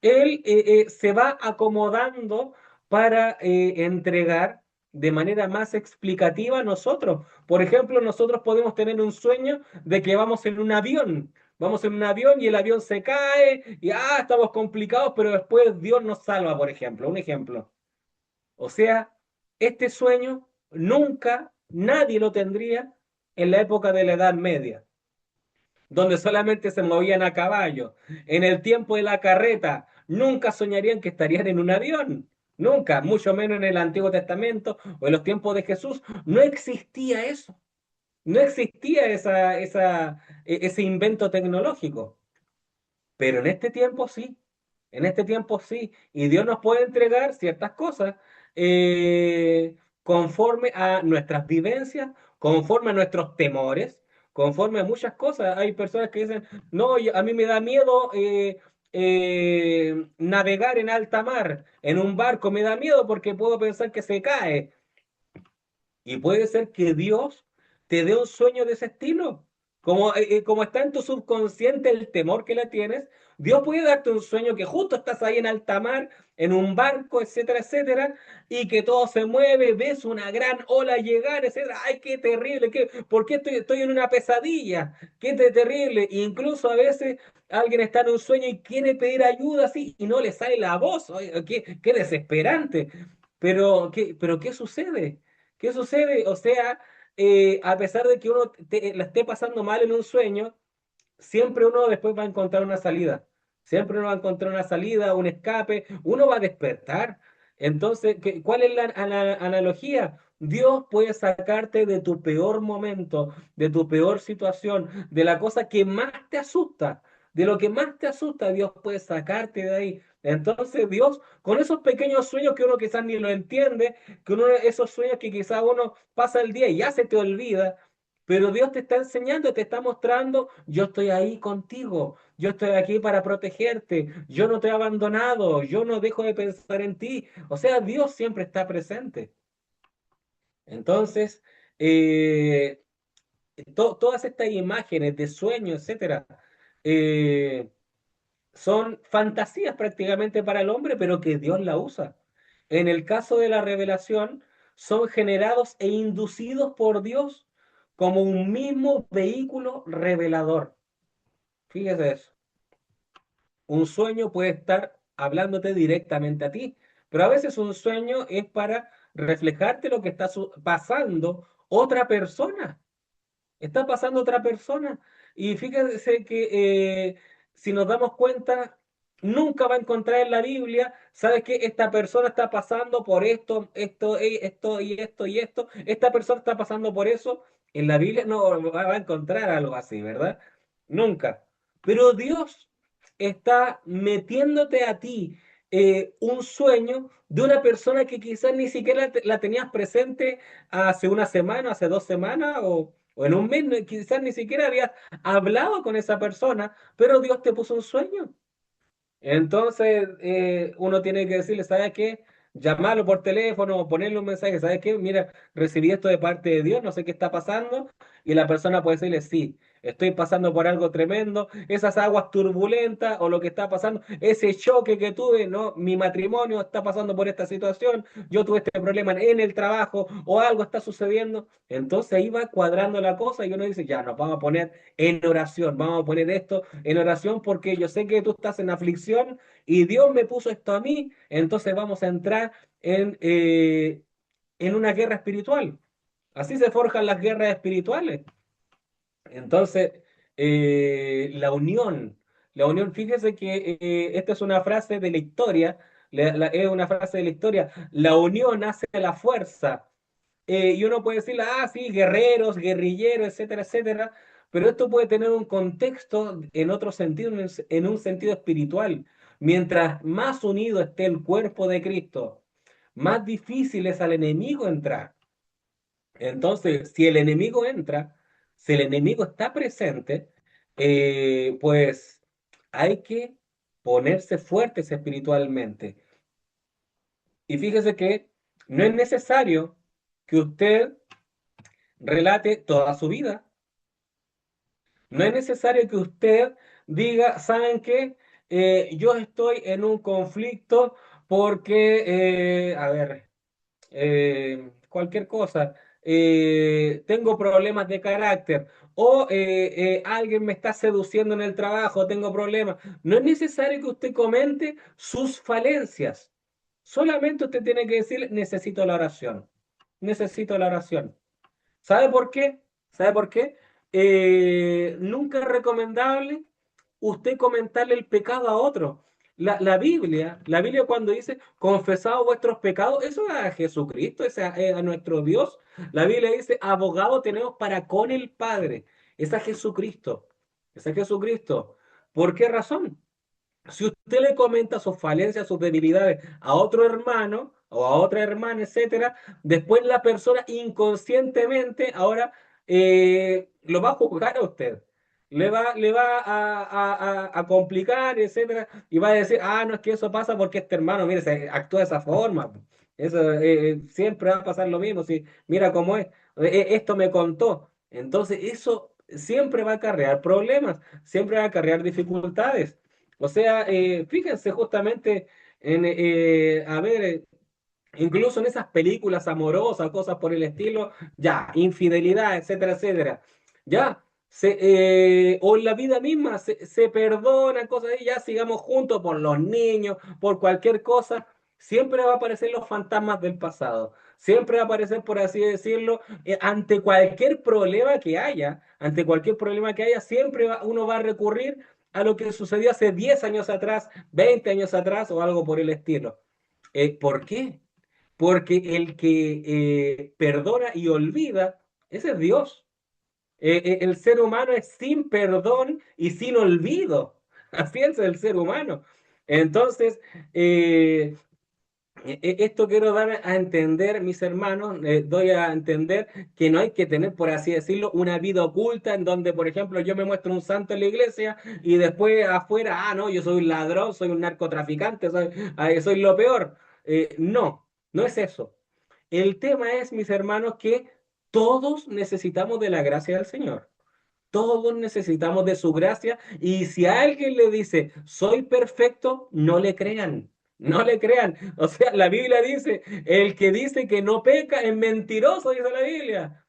Él se va acomodando para entregar de manera más explicativa a nosotros. Por ejemplo, nosotros podemos tener un sueño de que vamos en un avión y el avión se cae y estamos complicados, pero después Dios nos salva, por ejemplo, un ejemplo. O sea, este sueño nunca nadie lo tendría en la época de la Edad Media donde solamente se movían a caballo. En el tiempo de la carreta, nunca soñarían que estarían en un avión. Nunca, mucho menos en el Antiguo Testamento o en los tiempos de Jesús, no existía eso. No existía ese invento tecnológico. Pero en este tiempo sí, en este tiempo sí. Y Dios nos puede entregar ciertas cosas conforme a nuestras vivencias, conforme a nuestros temores, conforme a muchas cosas. Hay personas que dicen, no, a mí me da miedo navegar en alta mar, en un barco, me da miedo porque puedo pensar que se cae. Y puede ser que Dios te dé un sueño de ese estilo. Como está en tu subconsciente el temor que le tienes, Dios puede darte un sueño que justo estás ahí en alta mar, en un barco, etcétera, etcétera, y que todo se mueve, ves una gran ola llegar, etcétera. ¡Ay, qué terrible! ¿Por qué estoy en una pesadilla? Terrible! Incluso a veces alguien está en un sueño y quiere pedir ayuda así y no le sale la voz. Oye, qué desesperante. Pero ¿qué sucede? ¿Qué sucede? O sea, a pesar de que uno la esté pasando mal en un sueño, siempre uno después va a encontrar una salida. Siempre uno va a encontrar una salida, un escape, uno va a despertar. Entonces, ¿cuál es la analogía? Dios puede sacarte de tu peor momento, de tu peor situación, de la cosa que más te asusta, de lo que más te asusta, Dios puede sacarte de ahí. Entonces, Dios, con esos pequeños sueños que uno quizás ni lo entiende, que uno, esos sueños que quizás uno pasa el día y ya se te olvida, pero Dios te está enseñando, te está mostrando, yo estoy ahí contigo, yo estoy aquí para protegerte, yo no te he abandonado, yo no dejo de pensar en ti. O sea, Dios siempre está presente. Entonces, eh, todas estas imágenes de sueños, etcétera, eh, son fantasías prácticamente para el hombre, pero que Dios la usa. En el caso de la revelación, son generados e inducidos por Dios como un mismo vehículo revelador. Fíjese eso. Un sueño puede estar hablándote directamente a ti, pero a veces un sueño es para reflejarte lo que está pasando otra persona. Está pasando otra persona. Y fíjense que si nos damos cuenta, nunca va a encontrar en la Biblia, ¿sabes qué? Esta persona está pasando por esto y esto y esto. Esta persona está pasando por eso. En la Biblia no va a encontrar algo así, ¿verdad? Nunca. Pero Dios está metiéndote a ti un sueño de una persona que quizás ni siquiera la tenías presente hace una semana, hace 2 semanas o en un mes, quizás ni siquiera habías hablado con esa persona, pero Dios te puso un sueño. Entonces, uno tiene que decirle, ¿sabes qué? Llamarlo por teléfono o ponerle un mensaje, ¿sabes qué? Mira, recibí esto de parte de Dios, no sé qué está pasando, y la persona puede decirle, sí, estoy pasando por algo tremendo, esas aguas turbulentas o lo que está pasando, ese choque que tuve, ¿no? Mi matrimonio está pasando por esta situación, yo tuve este problema en el trabajo o algo está sucediendo, entonces ahí va cuadrando la cosa y uno dice, ya, nos vamos a poner en oración, vamos a poner esto en oración porque yo sé que tú estás en aflicción y Dios me puso esto a mí, entonces vamos a entrar en una guerra espiritual. Así se forjan las guerras espirituales. Entonces, la unión, fíjese que esta es una frase de la historia, es una frase de la historia, la unión hace la fuerza. Y uno puede decirle, sí, guerreros, guerrilleros, etcétera, etcétera, pero esto puede tener un contexto en otro sentido, en un sentido espiritual. Mientras más unido esté el cuerpo de Cristo, más difícil es al enemigo entrar. Entonces, si el enemigo entra, Si el enemigo está presente, pues hay que ponerse fuertes espiritualmente. Y fíjese que no es necesario que usted relate toda su vida. No es necesario que usted diga, ¿saben qué? Yo estoy en un conflicto porque, a ver, cualquier cosa, tengo problemas de carácter o alguien me está seduciendo en el trabajo, tengo problemas. No es necesario que usted comente sus falencias. Solamente usted tiene que decir, necesito la oración. Necesito la oración. ¿Sabe por qué? ¿Sabe por qué? Nunca es recomendable usted comentarle el pecado a otro. La Biblia cuando dice, confesados vuestros pecados, eso es a Jesucristo, es a nuestro Dios. La Biblia dice, abogado tenemos para con el Padre. Es a Jesucristo. Es a Jesucristo. ¿Por qué razón? Si usted le comenta sus falencias, sus debilidades a otro hermano o a otra hermana, etcétera, después la persona inconscientemente ahora lo va a juzgar a usted. Le va a complicar, etcétera, y va a decir, ah, no es que eso pasa porque este hermano, mire, actúa de esa forma. Eso siempre va a pasar lo mismo. Si, mira cómo es, esto me contó. Entonces, eso siempre va a acarrear problemas, siempre va a acarrear dificultades. O sea, fíjense justamente en, a ver, incluso en esas películas amorosas, cosas por el estilo, ya, infidelidad, etcétera, etcétera. Ya, o en la vida misma se perdonan cosas y ya sigamos juntos por los niños, por cualquier cosa. Siempre va a aparecer los fantasmas del pasado. Siempre va a aparecer, por así decirlo, ante cualquier problema que haya, ante cualquier problema que haya, siempre uno va a recurrir a lo que sucedió hace 10 años atrás, 20 años atrás o algo por el estilo. ¿Por qué? Porque el que perdona y olvida, ese es Dios. El ser humano es sin perdón y sin olvido. Así es el ser humano. Entonces, eh, esto quiero dar a entender, mis hermanos, doy a entender que no hay que tener, por así decirlo, una vida oculta en donde, por ejemplo, yo me muestro un santo en la iglesia y después afuera, ah, no, yo soy un ladrón, soy un narcotraficante, soy lo peor. No, no es eso. El tema es, mis hermanos, que todos necesitamos de la gracia del Señor. Todos necesitamos de su gracia y si a alguien le dice, soy perfecto, no le crean, no le crean. O sea, la Biblia dice, el que dice que no peca es mentiroso, dice la Biblia.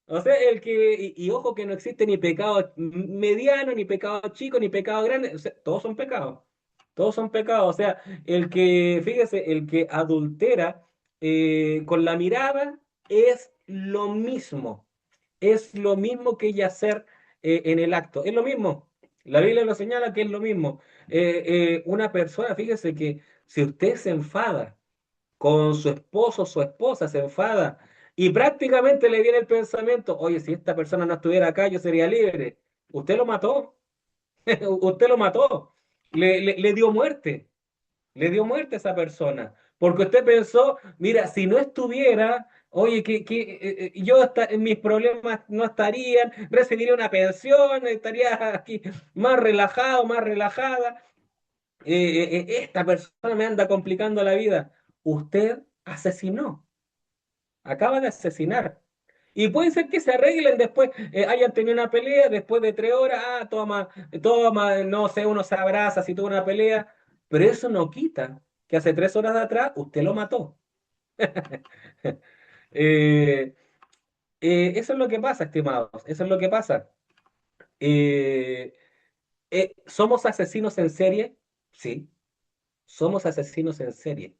O sea, y ojo que no existe ni pecado mediano, ni pecado chico, ni pecado grande, o sea, todos son pecados. Todos son pecados. O sea, fíjese, el que adultera con la mirada es lo mismo. Es lo mismo que yacer en el acto. Es lo mismo. La Biblia lo señala que es lo mismo. Una persona, fíjese que si usted se enfada, con su esposo o su esposa, se enfada y prácticamente le viene el pensamiento, oye, si esta persona no estuviera acá, yo sería libre. Usted lo mató, usted lo mató, le dio muerte, le dio muerte a esa persona, porque usted pensó, mira, si no estuviera, oye, mis problemas no estarían, recibiría una pensión, estaría aquí más relajado, más relajada, esta persona me anda complicando la vida. Usted asesinó, acaba de asesinar. Y puede ser que se arreglen después, hayan tenido una pelea, después de 3 horas, ah, toma, toma, no sé, uno se abraza si tuvo una pelea, pero eso no quita que hace 3 horas de atrás usted lo mató. Eh, eso es lo que pasa, estimados, eso es lo que pasa. Eh, ¿Somos asesinos en serie? Sí, somos asesinos en serie.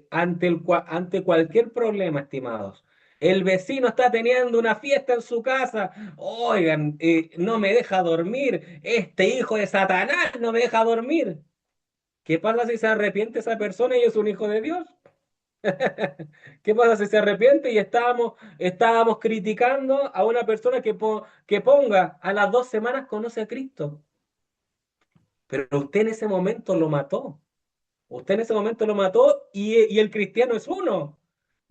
Ante cualquier problema, estimados. El vecino está teniendo una fiesta en su casa. Oigan, no me deja dormir. Este hijo de Satanás no me deja dormir. ¿Qué pasa si se arrepiente esa persona y es un hijo de Dios? ¿Qué pasa si se arrepiente y estábamos criticando a una persona que ponga a las 2 semanas conoce a Cristo? Pero usted en ese momento lo mató. Usted en ese momento lo mató y el cristiano es uno.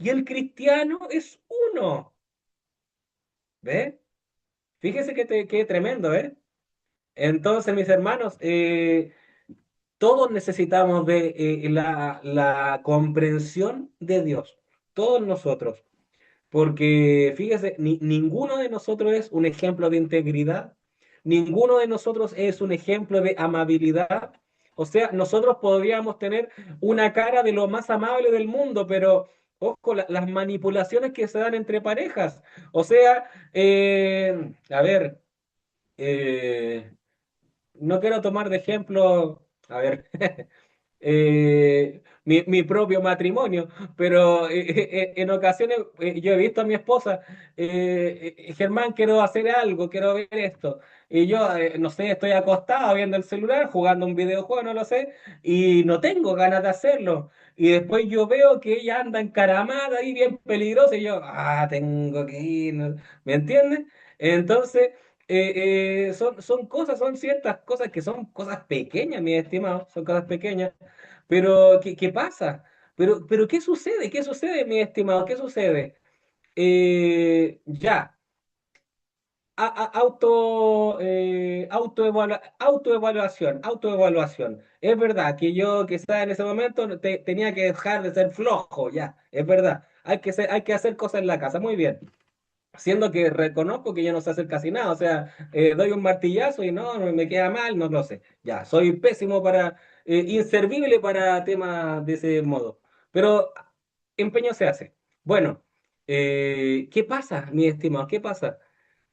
Y el cristiano es uno. ¿Ve? Fíjese que tremendo, ¿eh? Entonces, mis hermanos, todos necesitamos de la comprensión de Dios, todos nosotros. Porque fíjese, ninguno de nosotros es un ejemplo de integridad, ninguno de nosotros es un ejemplo de amabilidad. O sea, nosotros podríamos tener una cara de lo más amable del mundo, pero ojo, las manipulaciones que se dan entre parejas. O sea, a ver, eh, no quiero tomar de ejemplo, a ver, mi propio matrimonio, pero en ocasiones yo he visto a mi esposa, Germán, quiero hacer algo, quiero ver esto, y yo, no sé, estoy acostado viendo el celular, jugando un videojuego, no lo sé, y no tengo ganas de hacerlo. Y después yo veo que ella anda encaramada y bien peligrosa, y yo, tengo que ir, ¿me entiendes? Entonces, son cosas, son ciertas cosas que son cosas pequeñas, mi estimado, son cosas pequeñas, pero ¿qué pasa? Pero ¿qué sucede? ¿Qué sucede, mi estimado? ¿Qué sucede? Ya, autoevaluación. Es verdad que yo quizá en ese momento tenía que dejar de ser flojo, ya, es verdad. Hay que hacer cosas en la casa, muy bien, siendo que reconozco que yo no sé hacer casi nada, o sea, doy un martillazo y no me queda mal, no lo sé. Ya, soy pésimo inservible para temas de ese modo. Pero empeño se hace. Bueno, ¿qué pasa, mi estimado? ¿Qué pasa?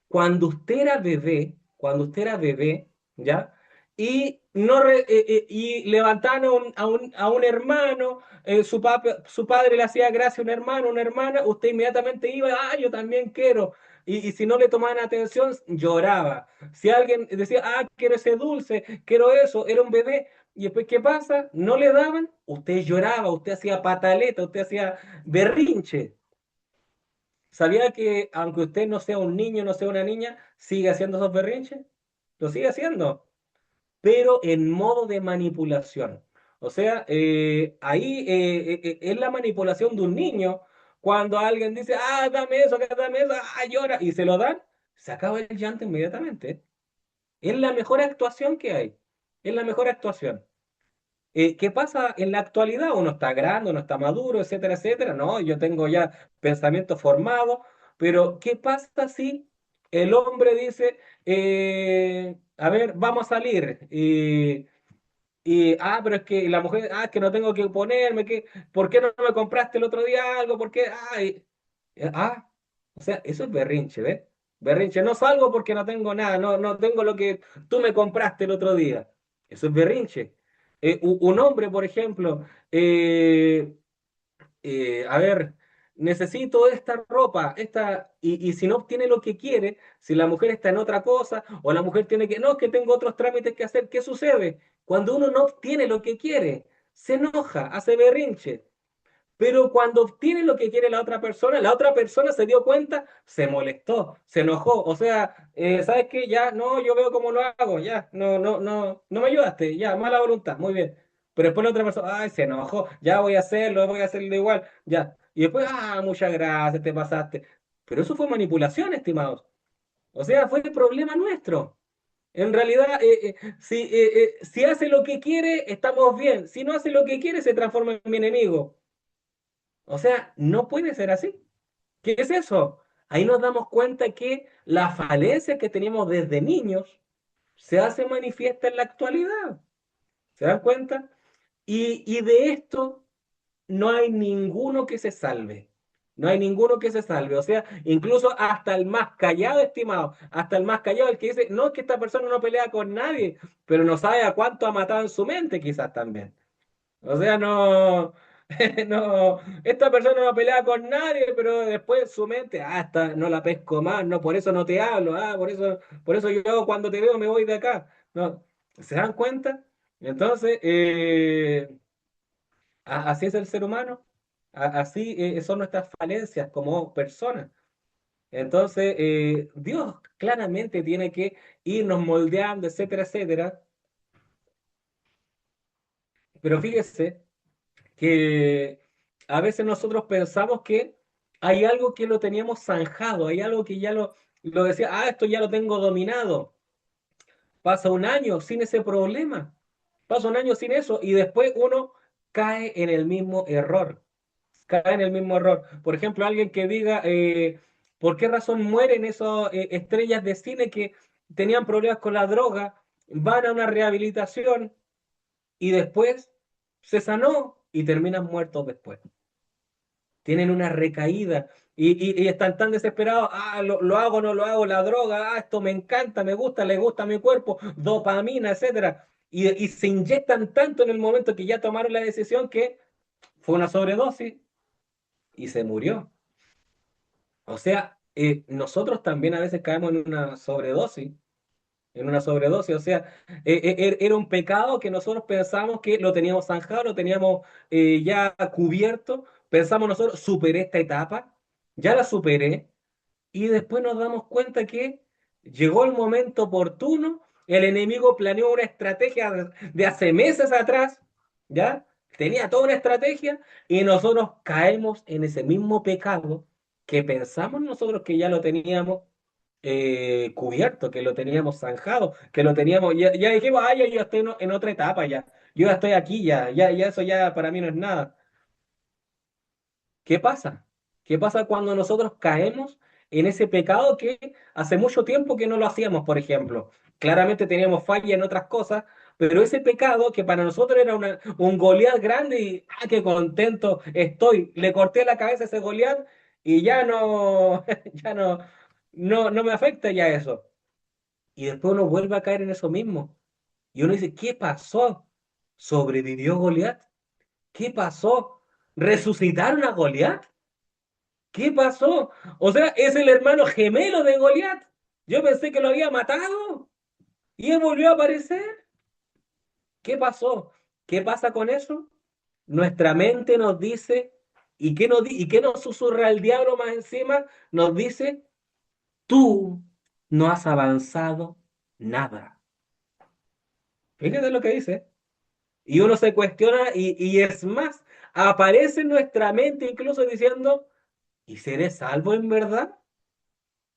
Cuando usted era bebé, ¿ya? Y, no y levantaban a un hermano, su padre le hacía gracia a un hermano, una hermana, usted inmediatamente iba, yo también quiero. Y si no le tomaban atención, lloraba. Si alguien decía, quiero ese dulce, quiero eso, era un bebé. Y después, ¿qué pasa? No le daban, usted lloraba, usted hacía pataleta, usted hacía berrinche. ¿Sabía que aunque usted no sea un niño, no sea una niña, sigue haciendo esos berrinches? Lo sigue haciendo, pero en modo de manipulación. O sea, ahí es la manipulación de un niño. Cuando alguien dice, dame eso, llora, y se lo dan, se acaba el llanto inmediatamente. Es la mejor actuación que hay. Es la mejor actuación. ¿Qué pasa en la actualidad? Uno está grande, uno está maduro, etcétera, etcétera. No, yo tengo ya pensamiento formado, pero ¿qué pasa si el hombre dice, a ver, vamos a salir? Pero es que la mujer, es que no tengo que ponerme, ¿por qué no me compraste el otro día algo? ¿Por qué? Eh, ah, o sea, eso es berrinche, ¿ves? Berrinche, no salgo porque no tengo nada, no tengo lo que tú me compraste el otro día. Eso es berrinche. Un hombre, por ejemplo, a ver, necesito esta ropa, y si no obtiene lo que quiere, si la mujer está en otra cosa, o la mujer tiene que, no, es que tengo otros trámites que hacer, ¿qué sucede? Cuando uno no obtiene lo que quiere, se enoja, hace berrinche. Pero cuando obtiene lo que quiere la otra persona se dio cuenta, se molestó, se enojó. O sea, ¿sabes qué? Ya, no, yo veo cómo lo hago, ya, no me ayudaste, ya, mala voluntad, muy bien. Pero después la otra persona, se enojó, ya voy a hacerlo igual, ya. Y después, muchas gracias, te pasaste. Pero eso fue manipulación, estimados. O sea, fue el problema nuestro. En realidad, si hace lo que quiere, estamos bien. Si no hace lo que quiere, se transforma en mi enemigo. O sea, no puede ser así. ¿Qué es eso? Ahí nos damos cuenta que la falencia que teníamos desde niños se hace manifiesta en la actualidad. ¿Se dan cuenta? Y de esto no hay ninguno que se salve. No hay ninguno que se salve. O sea, incluso hasta el más callado, estimado, hasta el más callado, el que dice, no, es que esta persona no pelea con nadie, pero no sabe a cuánto ha matado en su mente, quizás también. O sea, no, no, esta persona no pelea con nadie, pero después su mente, no la pesco más, no, por eso no te hablo, por eso yo cuando te veo me voy de acá. No, ¿se dan cuenta? Entonces, así es el ser humano, así son nuestras falencias como personas. Entonces, Dios claramente tiene que irnos moldeando, etcétera, etcétera. Pero fíjese que a veces nosotros pensamos que hay algo que lo teníamos zanjado, hay algo que lo decía, esto ya lo tengo dominado. Pasa un año sin ese problema, pasa un año sin eso y después uno cae en el mismo error, cae en el mismo error. Por ejemplo, alguien que diga, ¿por qué razón mueren esas estrellas de cine que tenían problemas con la droga, van a una rehabilitación y después se sanó y terminan muertos después? Tienen una recaída y están tan desesperados, lo hago, no lo hago, la droga, esto me encanta, me gusta, le gusta a mi cuerpo, dopamina, etcétera. Y se inyectan tanto en el momento que ya tomaron la decisión que fue una sobredosis y se murió. O sea, nosotros también a veces caemos en una sobredosis, o sea, era un pecado que nosotros pensamos que lo teníamos zanjado, lo teníamos ya cubierto, pensamos nosotros, superé esta etapa, ya la superé, y después nos damos cuenta que llegó el momento oportuno, el enemigo planeó una estrategia de hace meses atrás, ¿ya? Tenía toda una estrategia y nosotros caemos en ese mismo pecado que pensamos nosotros que ya lo teníamos cubierto, que lo teníamos zanjado, que lo teníamos, ya dijimos, ya yo estoy en otra etapa ya, yo ya estoy aquí ya eso ya para mí no es nada. ¿Qué pasa? ¿Qué pasa cuando nosotros caemos en ese pecado que hace mucho tiempo que no lo hacíamos, por ejemplo? Claramente teníamos falla en otras cosas, pero ese pecado que para nosotros era un Goliat grande y qué contento estoy. Le corté la cabeza a ese Goliat y ya no, ya no me afecta ya eso. Y después uno vuelve a caer en eso mismo. Y uno dice, ¿qué pasó? ¿Sobrevivió Goliat? ¿Qué pasó? ¿Resucitaron a Goliat? ¿Qué pasó? O sea, es el hermano gemelo de Goliat. Yo pensé que lo había matado y él volvió a aparecer. ¿Qué pasó? ¿Qué pasa con eso? Nuestra mente nos dice, ¿y qué nos susurra el diablo más encima? Nos dice, tú no has avanzado nada. Fíjate lo que dice. Y uno se cuestiona y es más, aparece en nuestra mente incluso diciendo, ¿y seré salvo en verdad?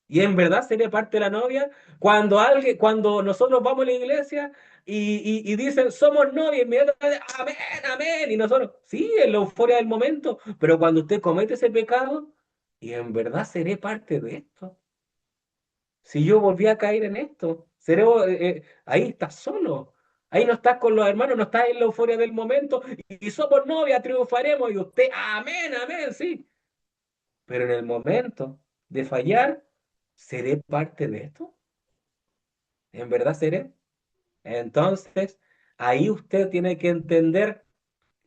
Y en verdad seré parte de la novia. Cuando nosotros vamos a la iglesia y dicen somos novios, inmediatamente, amén, amén. Y nosotros, sí, en la euforia del momento, pero cuando usted comete ese pecado, y en verdad seré parte de esto. Si yo volví a caer en esto, ahí estás solo. Ahí no estás con los hermanos, no estás en la euforia del momento y somos novias, triunfaremos y usted, amén, amén, sí. Pero en el momento de fallar, ¿seré parte de esto? ¿En verdad seré? Entonces, ahí usted tiene que entender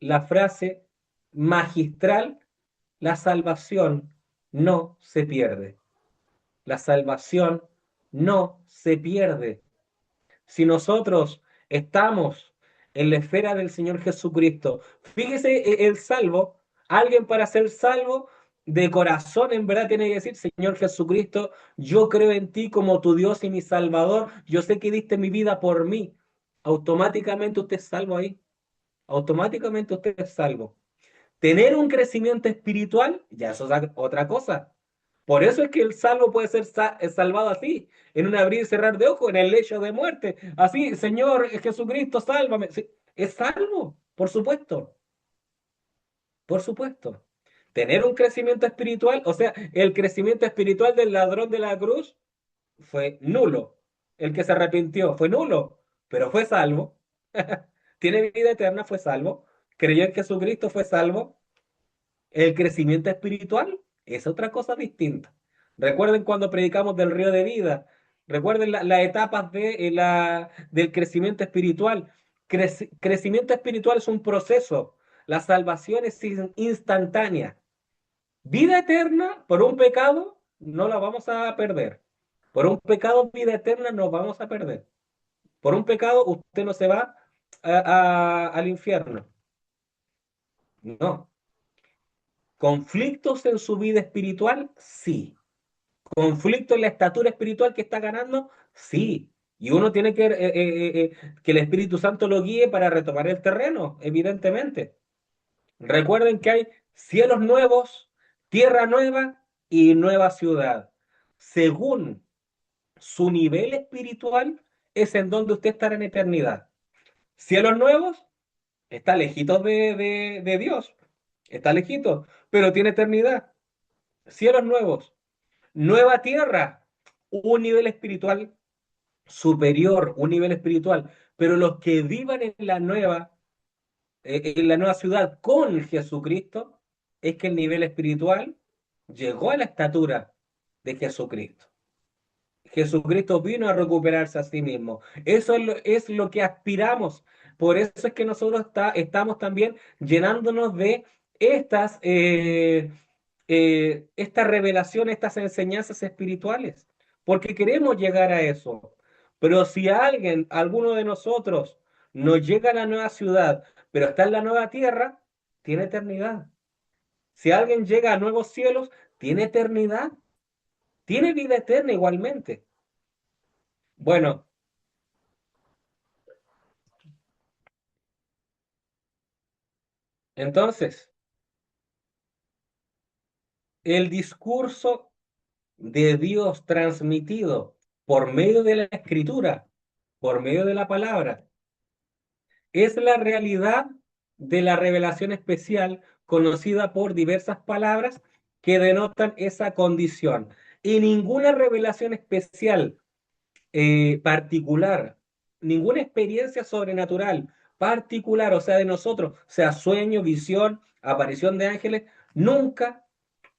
la frase magistral, la salvación no se pierde. La salvación no se pierde. Si nosotros estamos en la esfera del Señor Jesucristo, fíjese el salvo, alguien para ser salvo de corazón en verdad tiene que decir, Señor Jesucristo, yo creo en ti como tu Dios y mi Salvador, yo sé que diste mi vida por mí. Automáticamente usted es salvo ahí, automáticamente usted es salvo. Tener un crecimiento espiritual, ya eso es otra cosa. Por eso es que el salvo puede ser salvado así, en un abrir y cerrar de ojos, en el lecho de muerte. Así, Señor Jesucristo, sálvame. Sí, es salvo, por supuesto, por supuesto. Tener un crecimiento espiritual, o sea, el crecimiento espiritual del ladrón de la cruz fue nulo. El que se arrepintió fue nulo, pero fue salvo. Tiene vida eterna, fue salvo. Creyó en Jesucristo, fue salvo. El crecimiento espiritual es otra cosa distinta. Recuerden cuando predicamos del río de vida, recuerden las etapas del crecimiento espiritual. Crecimiento espiritual es un proceso, la salvación es instantánea. Vida eterna por un pecado no la vamos a perder. Por un pecado, vida eterna nos vamos a perder. Por un pecado usted no se va al infierno. No. ¿Conflictos en su vida espiritual? Sí. ¿Conflicto en la estatura espiritual que está ganando? Sí. Y uno tiene que el Espíritu Santo lo guíe para retomar el terreno, evidentemente. Recuerden que hay cielos nuevos, tierra nueva y nueva ciudad. Según su nivel espiritual es en donde usted estará en eternidad. Cielos nuevos, está lejitos de Dios, está lejito, pero tiene eternidad. Cielos nuevos, nueva tierra, un nivel espiritual superior, un nivel espiritual, pero los que vivan en la nueva ciudad con Jesucristo, es que el nivel espiritual llegó a la estatura de Jesucristo. Jesucristo vino a recuperarse a sí mismo. Eso es lo que aspiramos. Por eso es que nosotros estamos también llenándonos de esta revelación, estas enseñanzas espirituales, porque queremos llegar a eso. Pero si alguien, alguno de nosotros, no llega a la nueva ciudad, pero está en la nueva tierra, tiene eternidad. Si alguien llega a nuevos cielos, tiene eternidad, tiene vida eterna igualmente. Bueno, entonces, el discurso de Dios transmitido por medio de la escritura, por medio de la palabra, es la realidad de la revelación especial conocida por diversas palabras que denotan esa condición. Y ninguna revelación especial particular, ninguna experiencia sobrenatural particular, o sea, de nosotros, sea sueño, visión, aparición de ángeles, nunca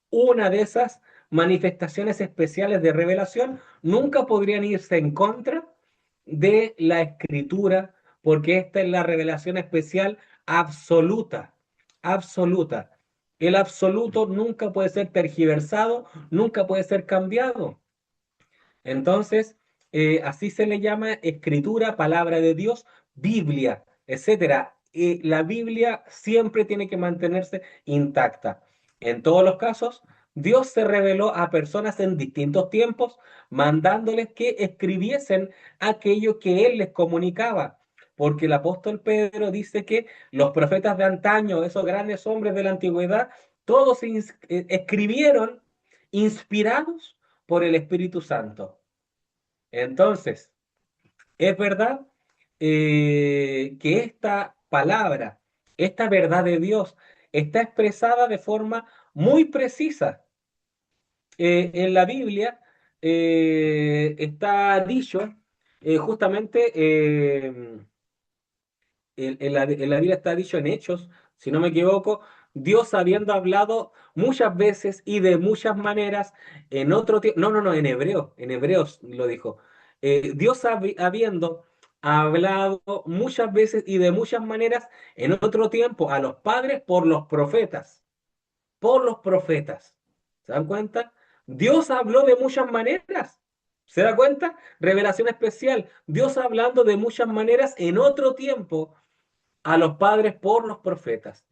una de esas manifestaciones especiales de revelación nunca podrían irse en contra de la escritura, porque esta es la revelación especial absoluta, absoluta. El absoluto nunca puede ser tergiversado, nunca puede ser cambiado. Entonces, así se le llama escritura, palabra de Dios, Biblia, etcétera. La Biblia siempre tiene que mantenerse intacta. En todos los casos, Dios se reveló a personas en distintos tiempos, mandándoles que escribiesen aquello que Él les comunicaba. Porque el apóstol Pedro dice que los profetas de antaño, esos grandes hombres de la antigüedad, todos escribieron inspirados por el Espíritu Santo. Entonces, es verdad que esta palabra, esta verdad de Dios, está expresada de forma muy precisa. En la Biblia está dicho justamente en la Biblia está dicho en Hechos, si no me equivoco, Dios habiendo hablado muchas veces y de muchas maneras en otro tiempo, no, en Hebreos lo dijo. Dios habiendo hablado muchas veces y de muchas maneras en otro tiempo a los padres por los profetas. ¿Se dan cuenta? Dios habló de muchas maneras. ¿Se da cuenta? Revelación especial. Dios hablando de muchas maneras en otro tiempo a los padres por los profetas.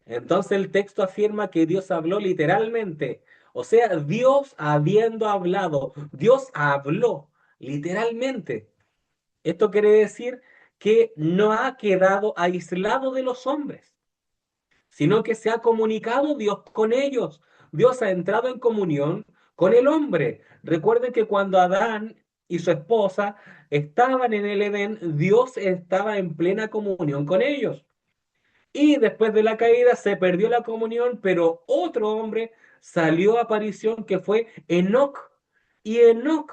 Entonces el texto afirma que Dios habló literalmente. O sea, Dios habiendo hablado, Dios habló literalmente. Esto quiere decir que no ha quedado aislado de los hombres, sino que se ha comunicado Dios con ellos. Dios ha entrado en comunión con el hombre. Recuerden que cuando Adán y su esposa estaban en el Edén, Dios estaba en plena comunión con ellos. Y después de la caída se perdió la comunión, pero otro hombre salió a aparición que fue Enoc. Y Enoc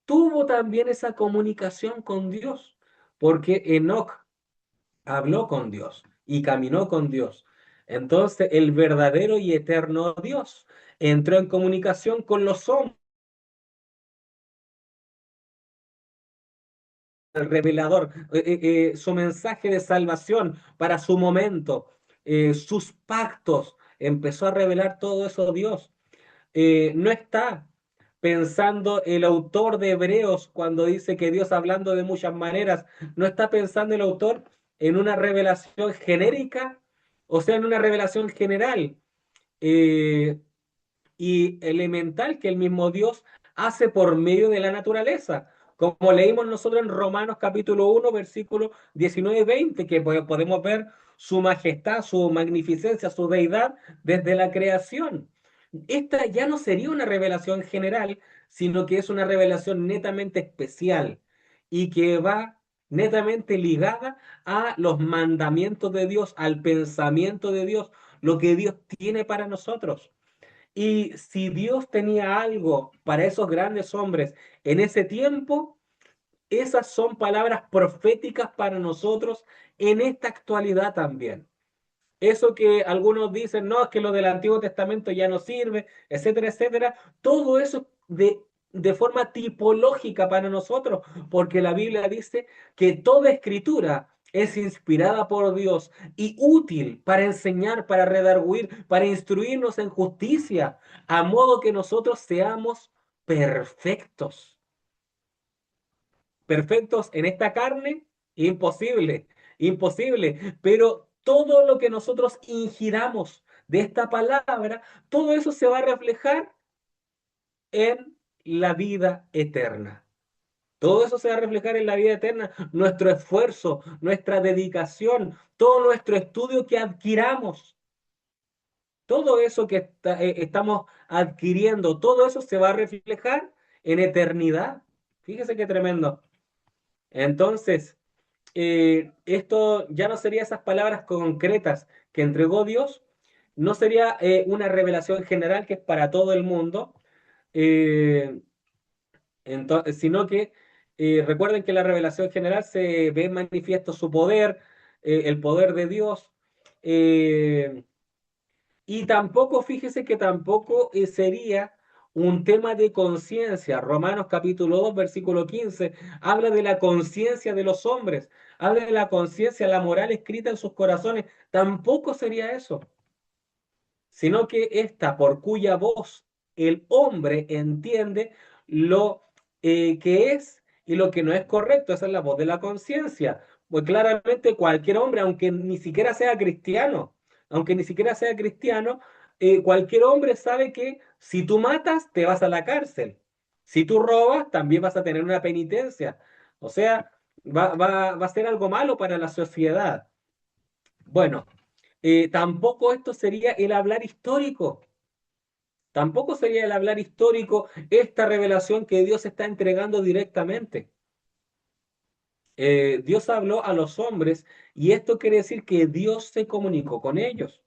tuvo también esa comunicación con Dios, porque Enoc habló con Dios y caminó con Dios. Entonces el verdadero y eterno Dios entró en comunicación con los hombres, el revelador, su mensaje de salvación para su momento, sus pactos, empezó a revelar todo eso Dios. No está pensando el autor de Hebreos cuando dice que Dios hablando de muchas maneras, no está pensando el autor en una revelación genérica, o sea, en una revelación general eh, y elemental que el mismo Dios hace por medio de la naturaleza. Como leímos nosotros en Romanos capítulo 1, versículos 19 y 20, que podemos ver su majestad, su magnificencia, su deidad desde la creación. Esta ya no sería una revelación general, sino que es una revelación netamente especial y que va netamente ligada a los mandamientos de Dios, al pensamiento de Dios, lo que Dios tiene para nosotros. Y si Dios tenía algo para esos grandes hombres en ese tiempo, esas son palabras proféticas para nosotros en esta actualidad también. Eso que algunos dicen, no, es que lo del Antiguo Testamento ya no sirve, etcétera, etcétera, todo eso de forma tipológica para nosotros, porque la Biblia dice que toda escritura es inspirada por Dios y útil para enseñar, para redarguir, para instruirnos en justicia, a modo que nosotros seamos perfectos. Perfectos en esta carne, imposible, imposible. Pero todo lo que nosotros ingiramos de esta palabra, todo eso se va a reflejar en la vida eterna. Todo eso se va a reflejar en la vida eterna, nuestro esfuerzo, nuestra dedicación, todo nuestro estudio que adquiramos, todo eso que estamos adquiriendo, todo eso se va a reflejar en eternidad. Fíjese qué tremendo. Entonces, esto ya no sería esas palabras concretas que entregó Dios, no sería una revelación general que es para todo el mundo, eh, sino que recuerden que la revelación general se ve manifiesto su poder, el poder de Dios, eh, y tampoco, fíjese que tampoco sería un tema de conciencia. Romanos capítulo 2 versículo 15 habla de la conciencia de los hombres, habla de la conciencia, la moral escrita en sus corazones. Tampoco sería eso, sino que esta por cuya voz el hombre entiende lo que es y lo que no es correcto. Esa es la voz de la conciencia. Pues claramente cualquier hombre, aunque ni siquiera sea cristiano, cualquier hombre sabe que si tú matas, te vas a la cárcel. Si tú robas, también vas a tener una penitencia. O sea, va a ser algo malo para la sociedad. Bueno, tampoco esto sería el hablar histórico. Tampoco sería el hablar histórico esta revelación que Dios está entregando directamente. Dios habló a los hombres y esto quiere decir que Dios se comunicó con ellos.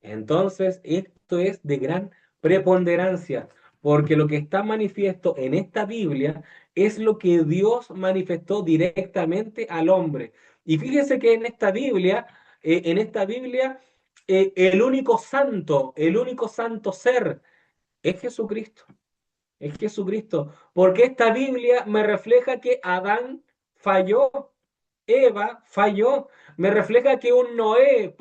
Entonces, esto es de gran preponderancia, porque lo que está manifiesto en esta Biblia es lo que Dios manifestó directamente al hombre. Y fíjese que en esta Biblia, el único santo ser es Jesucristo. Es Jesucristo. Porque esta Biblia me refleja que Adán falló, Eva falló. Me refleja que un Noé,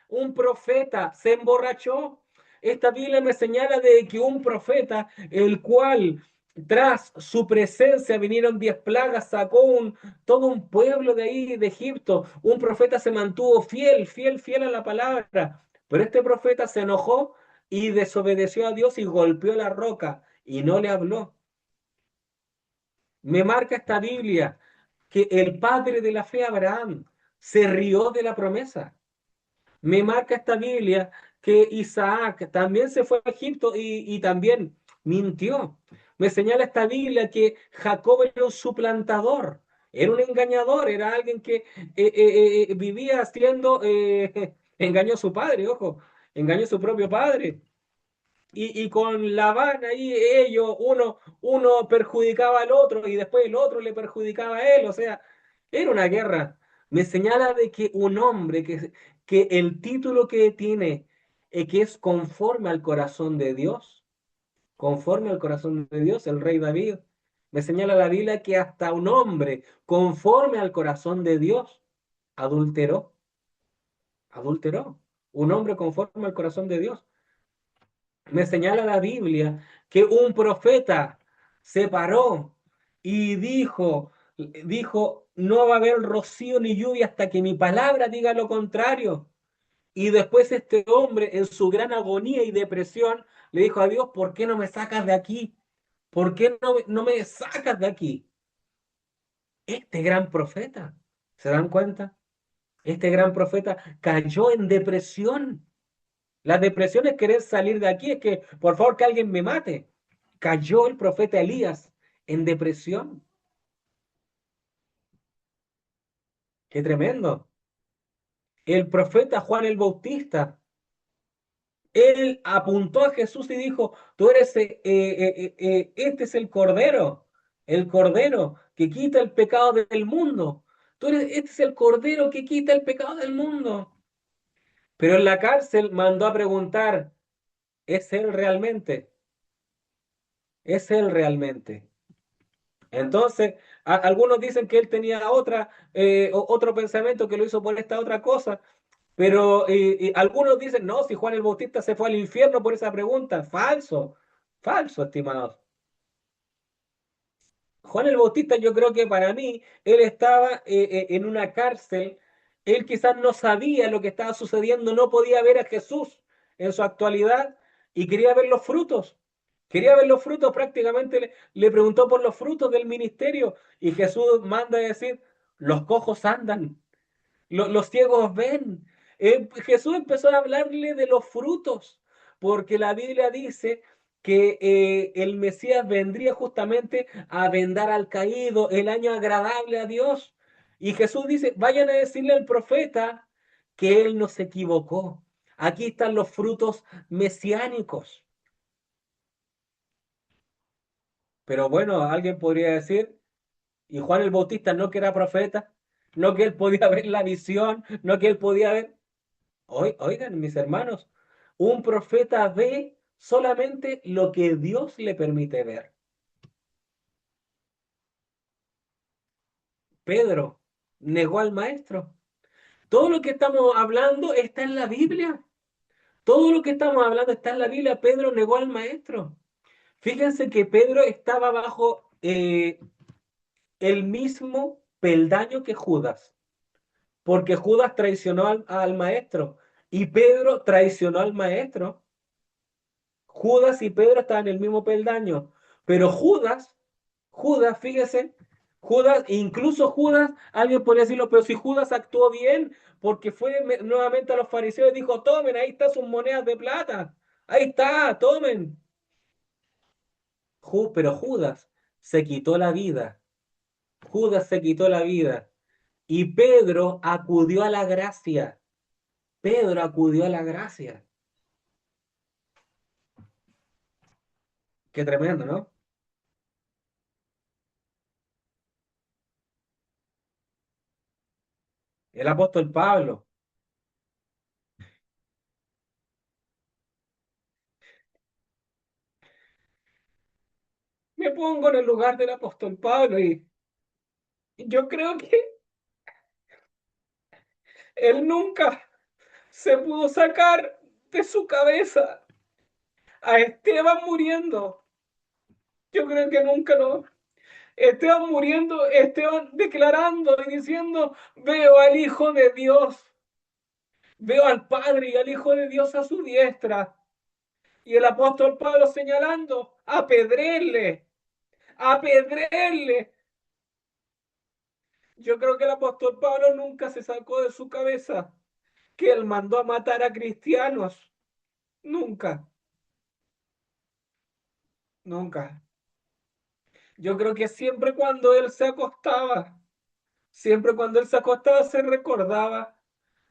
un profeta, se emborrachó. Esta Biblia me señala de que un profeta, el cual tras su presencia vinieron 10 plagas, sacó todo un pueblo de ahí, de Egipto. Un profeta se mantuvo fiel, fiel, fiel a la palabra. Pero este profeta se enojó y desobedeció a Dios y golpeó la roca y no le habló. Me marca esta Biblia que el padre de la fe, Abraham, se rió de la promesa. Me marca esta Biblia que Isaac también se fue a Egipto y también mintió. Me señala esta Biblia que Jacob era un suplantador, era un engañador, era alguien que vivía haciendo, engañó a su padre, ojo, engañó a su propio padre. Y con Labán ahí uno perjudicaba al otro y después el otro le perjudicaba a él, o sea, era una guerra. Me señala de que un hombre que el título que tiene, que es conforme al corazón de Dios, conforme al corazón de Dios, el rey David, me señala la Biblia que hasta un hombre conforme al corazón de Dios adulteró, adulteró. Un hombre conforme al corazón de Dios. Me señala la Biblia que un profeta se paró y dijo, no va a haber rocío ni lluvia hasta que mi palabra diga lo contrario. Y después este hombre, en su gran agonía y depresión, le dijo a Dios, ¿por qué no me sacas de aquí? ¿Por qué no me sacas de aquí? Este gran profeta, ¿se dan cuenta? Este gran profeta cayó en depresión. La depresión es querer salir de aquí, es que por favor que alguien me mate. cayó el profeta Elías en depresión. Qué tremendo. El profeta Juan el Bautista, él apuntó a Jesús y dijo, tú eres, este es el cordero que quita el pecado del mundo. Este es el cordero que quita el pecado del mundo. Pero en la cárcel mandó a preguntar, ¿es él realmente? ¿Es él realmente? Entonces, algunos dicen que él tenía otro pensamiento que lo hizo por esta otra cosa, pero algunos dicen, no, si Juan el Bautista se fue al infierno por esa pregunta. Falso, falso, estimados. Juan el Bautista, yo creo que para mí, él estaba en una cárcel, él quizás no sabía lo que estaba sucediendo, no podía ver a Jesús en su actualidad y quería ver los frutos. Quería ver los frutos, prácticamente le preguntó por los frutos del ministerio y Jesús manda a decir, los cojos andan, los ciegos ven. Jesús empezó a hablarle de los frutos, porque la Biblia dice que el Mesías vendría justamente a vendar al caído, el año agradable a Dios. Y Jesús dice, vayan a decirle al profeta que él no se equivocó. Aquí están los frutos mesiánicos. Pero bueno, alguien podría decir, y Juan el Bautista no que era profeta, no que él podía ver la visión, no que él podía ver. Oigan, mis hermanos, un profeta ve solamente lo que Dios le permite ver. Pedro negó al maestro. Todo lo que estamos hablando está en la Biblia. Todo lo que estamos hablando está en la Biblia. Pedro negó al maestro. Fíjense que Pedro estaba bajo el mismo peldaño que Judas, porque Judas traicionó al maestro y Pedro traicionó al maestro. Judas y Pedro estaban en el mismo peldaño, pero Judas, fíjese, Judas, incluso Judas, alguien podría decirlo, pero si Judas actuó bien, porque fue nuevamente a los fariseos y dijo, tomen, ahí están sus monedas de plata, ahí está, tomen. Pero Judas se quitó la vida, Judas se quitó la vida, y Pedro acudió a la gracia, Pedro acudió a la gracia. Qué tremendo, ¿no? El apóstol Pablo. Me pongo en el lugar del apóstol Pablo y yo creo que él nunca se pudo sacar de su cabeza a Esteban muriendo. Yo creo que nunca lo... Esteban muriendo, Esteban declarando y diciendo, veo al Hijo de Dios, veo al Padre y al Hijo de Dios a su diestra. Y el apóstol Pablo señalando, apedréle, apedréle. Yo creo que el apóstol Pablo nunca se sacó de su cabeza que él mandó a matar a cristianos. Nunca, nunca. Yo creo que siempre cuando él se acostaba, siempre cuando él se acostaba se recordaba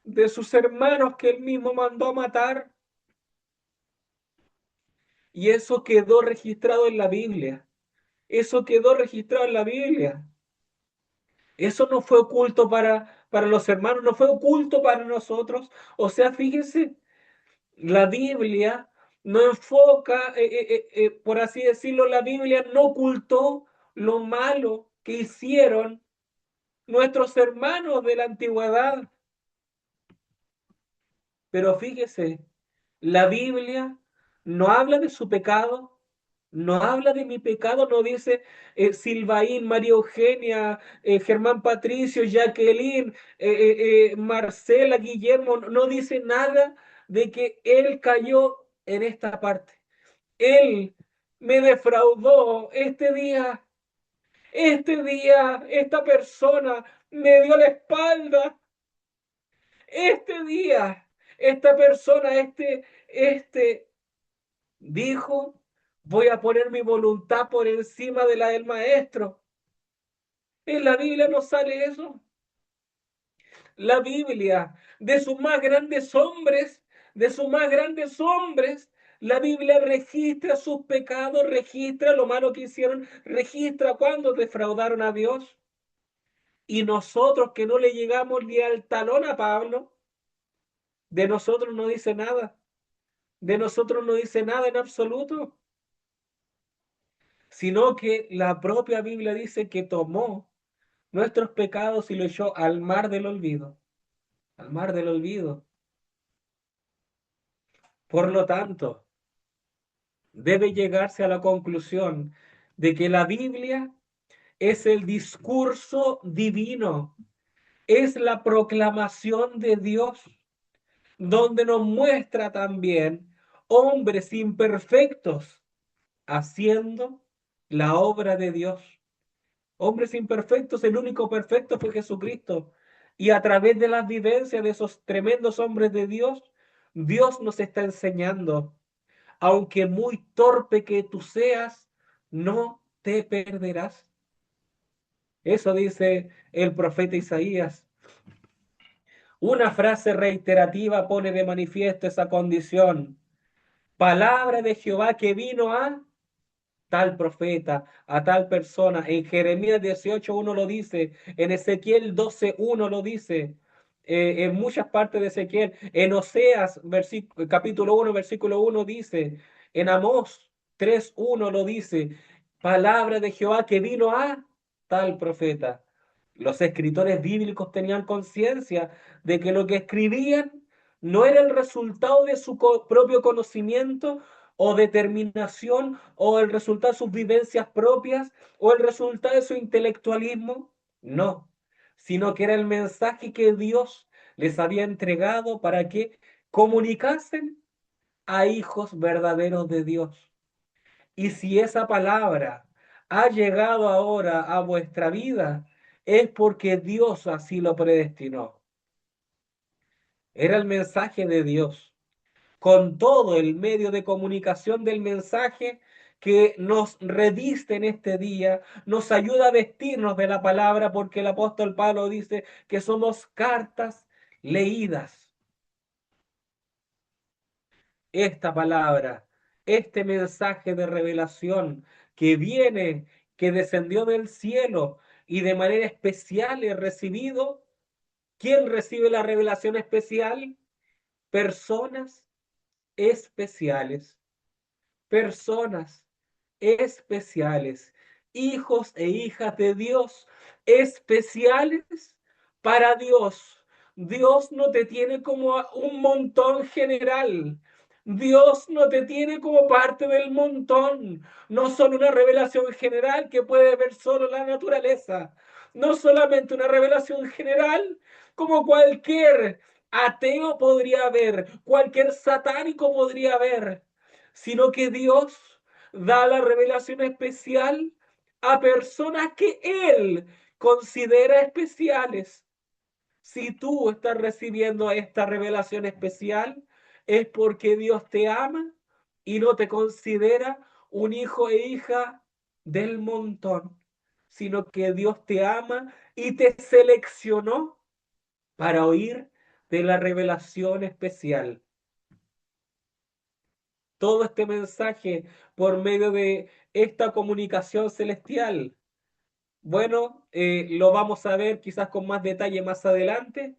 de sus hermanos que él mismo mandó a matar. Y eso quedó registrado en la Biblia. Eso quedó registrado en la Biblia. Eso no fue oculto para los hermanos, no fue oculto para nosotros. O sea, fíjense, la Biblia no enfoca, por así decirlo, la Biblia no ocultó lo malo que hicieron nuestros hermanos de la antigüedad. Pero fíjese, la Biblia no habla de su pecado, no habla de mi pecado, no dice Silvaín, María Eugenia, Germán Patricio, Jacqueline, Marcela, Guillermo, no dice nada de que él cayó en esta parte. Él me defraudó este día, esta persona me dio la espalda, este día, esta persona, dijo Voy a poner mi voluntad por encima de la del maestro. En la Biblia no sale eso. La Biblia, de sus más grandes hombres, la Biblia registra sus pecados, registra lo malo que hicieron, registra cuando defraudaron a Dios. Y nosotros que no le llegamos ni al talón a Pablo, de nosotros no dice nada, de nosotros no dice nada en absoluto, sino que la propia Biblia dice que tomó nuestros pecados y lo echó al mar del olvido, al mar del olvido. Por lo tanto, debe llegarse a la conclusión de que la Biblia es el discurso divino, es la proclamación de Dios, donde nos muestra también hombres imperfectos haciendo la obra de Dios. Hombres imperfectos, el único perfecto fue Jesucristo. Y a través de las vivencias de esos tremendos hombres de Dios, Dios nos está enseñando, aunque muy torpe que tú seas, no te perderás. Eso dice el profeta Isaías. Una frase reiterativa pone de manifiesto esa condición. Palabra de Jehová que vino a tal profeta, a tal persona. En Jeremías 18:1 lo dice, en Ezequiel 12:1 lo dice, en muchas partes de Ezequiel, en Oseas capítulo 1, versículo 1 dice, en Amós 3:1 lo dice, palabra de Jehová que vino a tal profeta. Los escritores bíblicos tenían conciencia de que lo que escribían no era el resultado de su propio conocimiento o determinación o el resultado de sus vivencias propias o el resultado de su intelectualismo. No, sino que era el mensaje que Dios les había entregado para que comunicasen a hijos verdaderos de Dios. Y si esa palabra ha llegado ahora a vuestra vida, es porque Dios así lo predestinó. Era el mensaje de Dios, con todo el medio de comunicación del mensaje que nos reviste en este día, nos ayuda a vestirnos de la palabra, porque el apóstol Pablo dice que somos cartas leídas. Esta palabra, este mensaje de revelación que viene, que descendió del cielo y de manera especial es recibido. ¿Quién recibe la revelación especial? Personas especiales, personas especiales, hijos e hijas de Dios especiales para Dios. Dios no te tiene como un montón general. Dios no te tiene como parte del montón, no solo una revelación general que puede ver solo la naturaleza, no solamente una revelación general como cualquier ateo podría ver, cualquier satánico podría ver, sino que Dios da la revelación especial a personas que Él considera especiales. Si tú estás recibiendo esta revelación especial, es porque Dios te ama y no te considera un hijo e hija del montón, sino que Dios te ama y te seleccionó para oír de la revelación especial. Todo este mensaje por medio de esta comunicación celestial. Bueno, lo vamos a ver quizás con más detalle más adelante,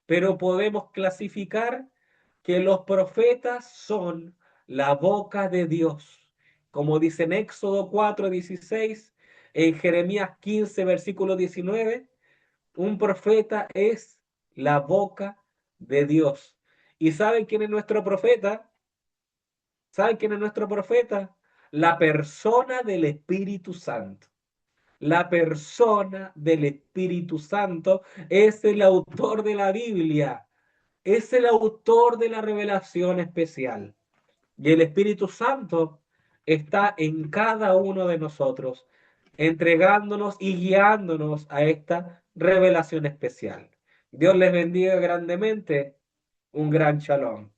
pero podemos clasificar que los profetas son la boca de Dios, como dice en Éxodo 4:16, en Jeremías 15, versículo 19, un profeta es la boca de Dios. ¿Y saben quién es nuestro profeta? ¿Saben quién es nuestro profeta? La persona del Espíritu Santo. La persona del Espíritu Santo es el autor de la Biblia, es el autor de la revelación especial. Y el Espíritu Santo está en cada uno de nosotros, entregándonos y guiándonos a esta revelación especial. Dios les bendiga grandemente. Un gran shalom.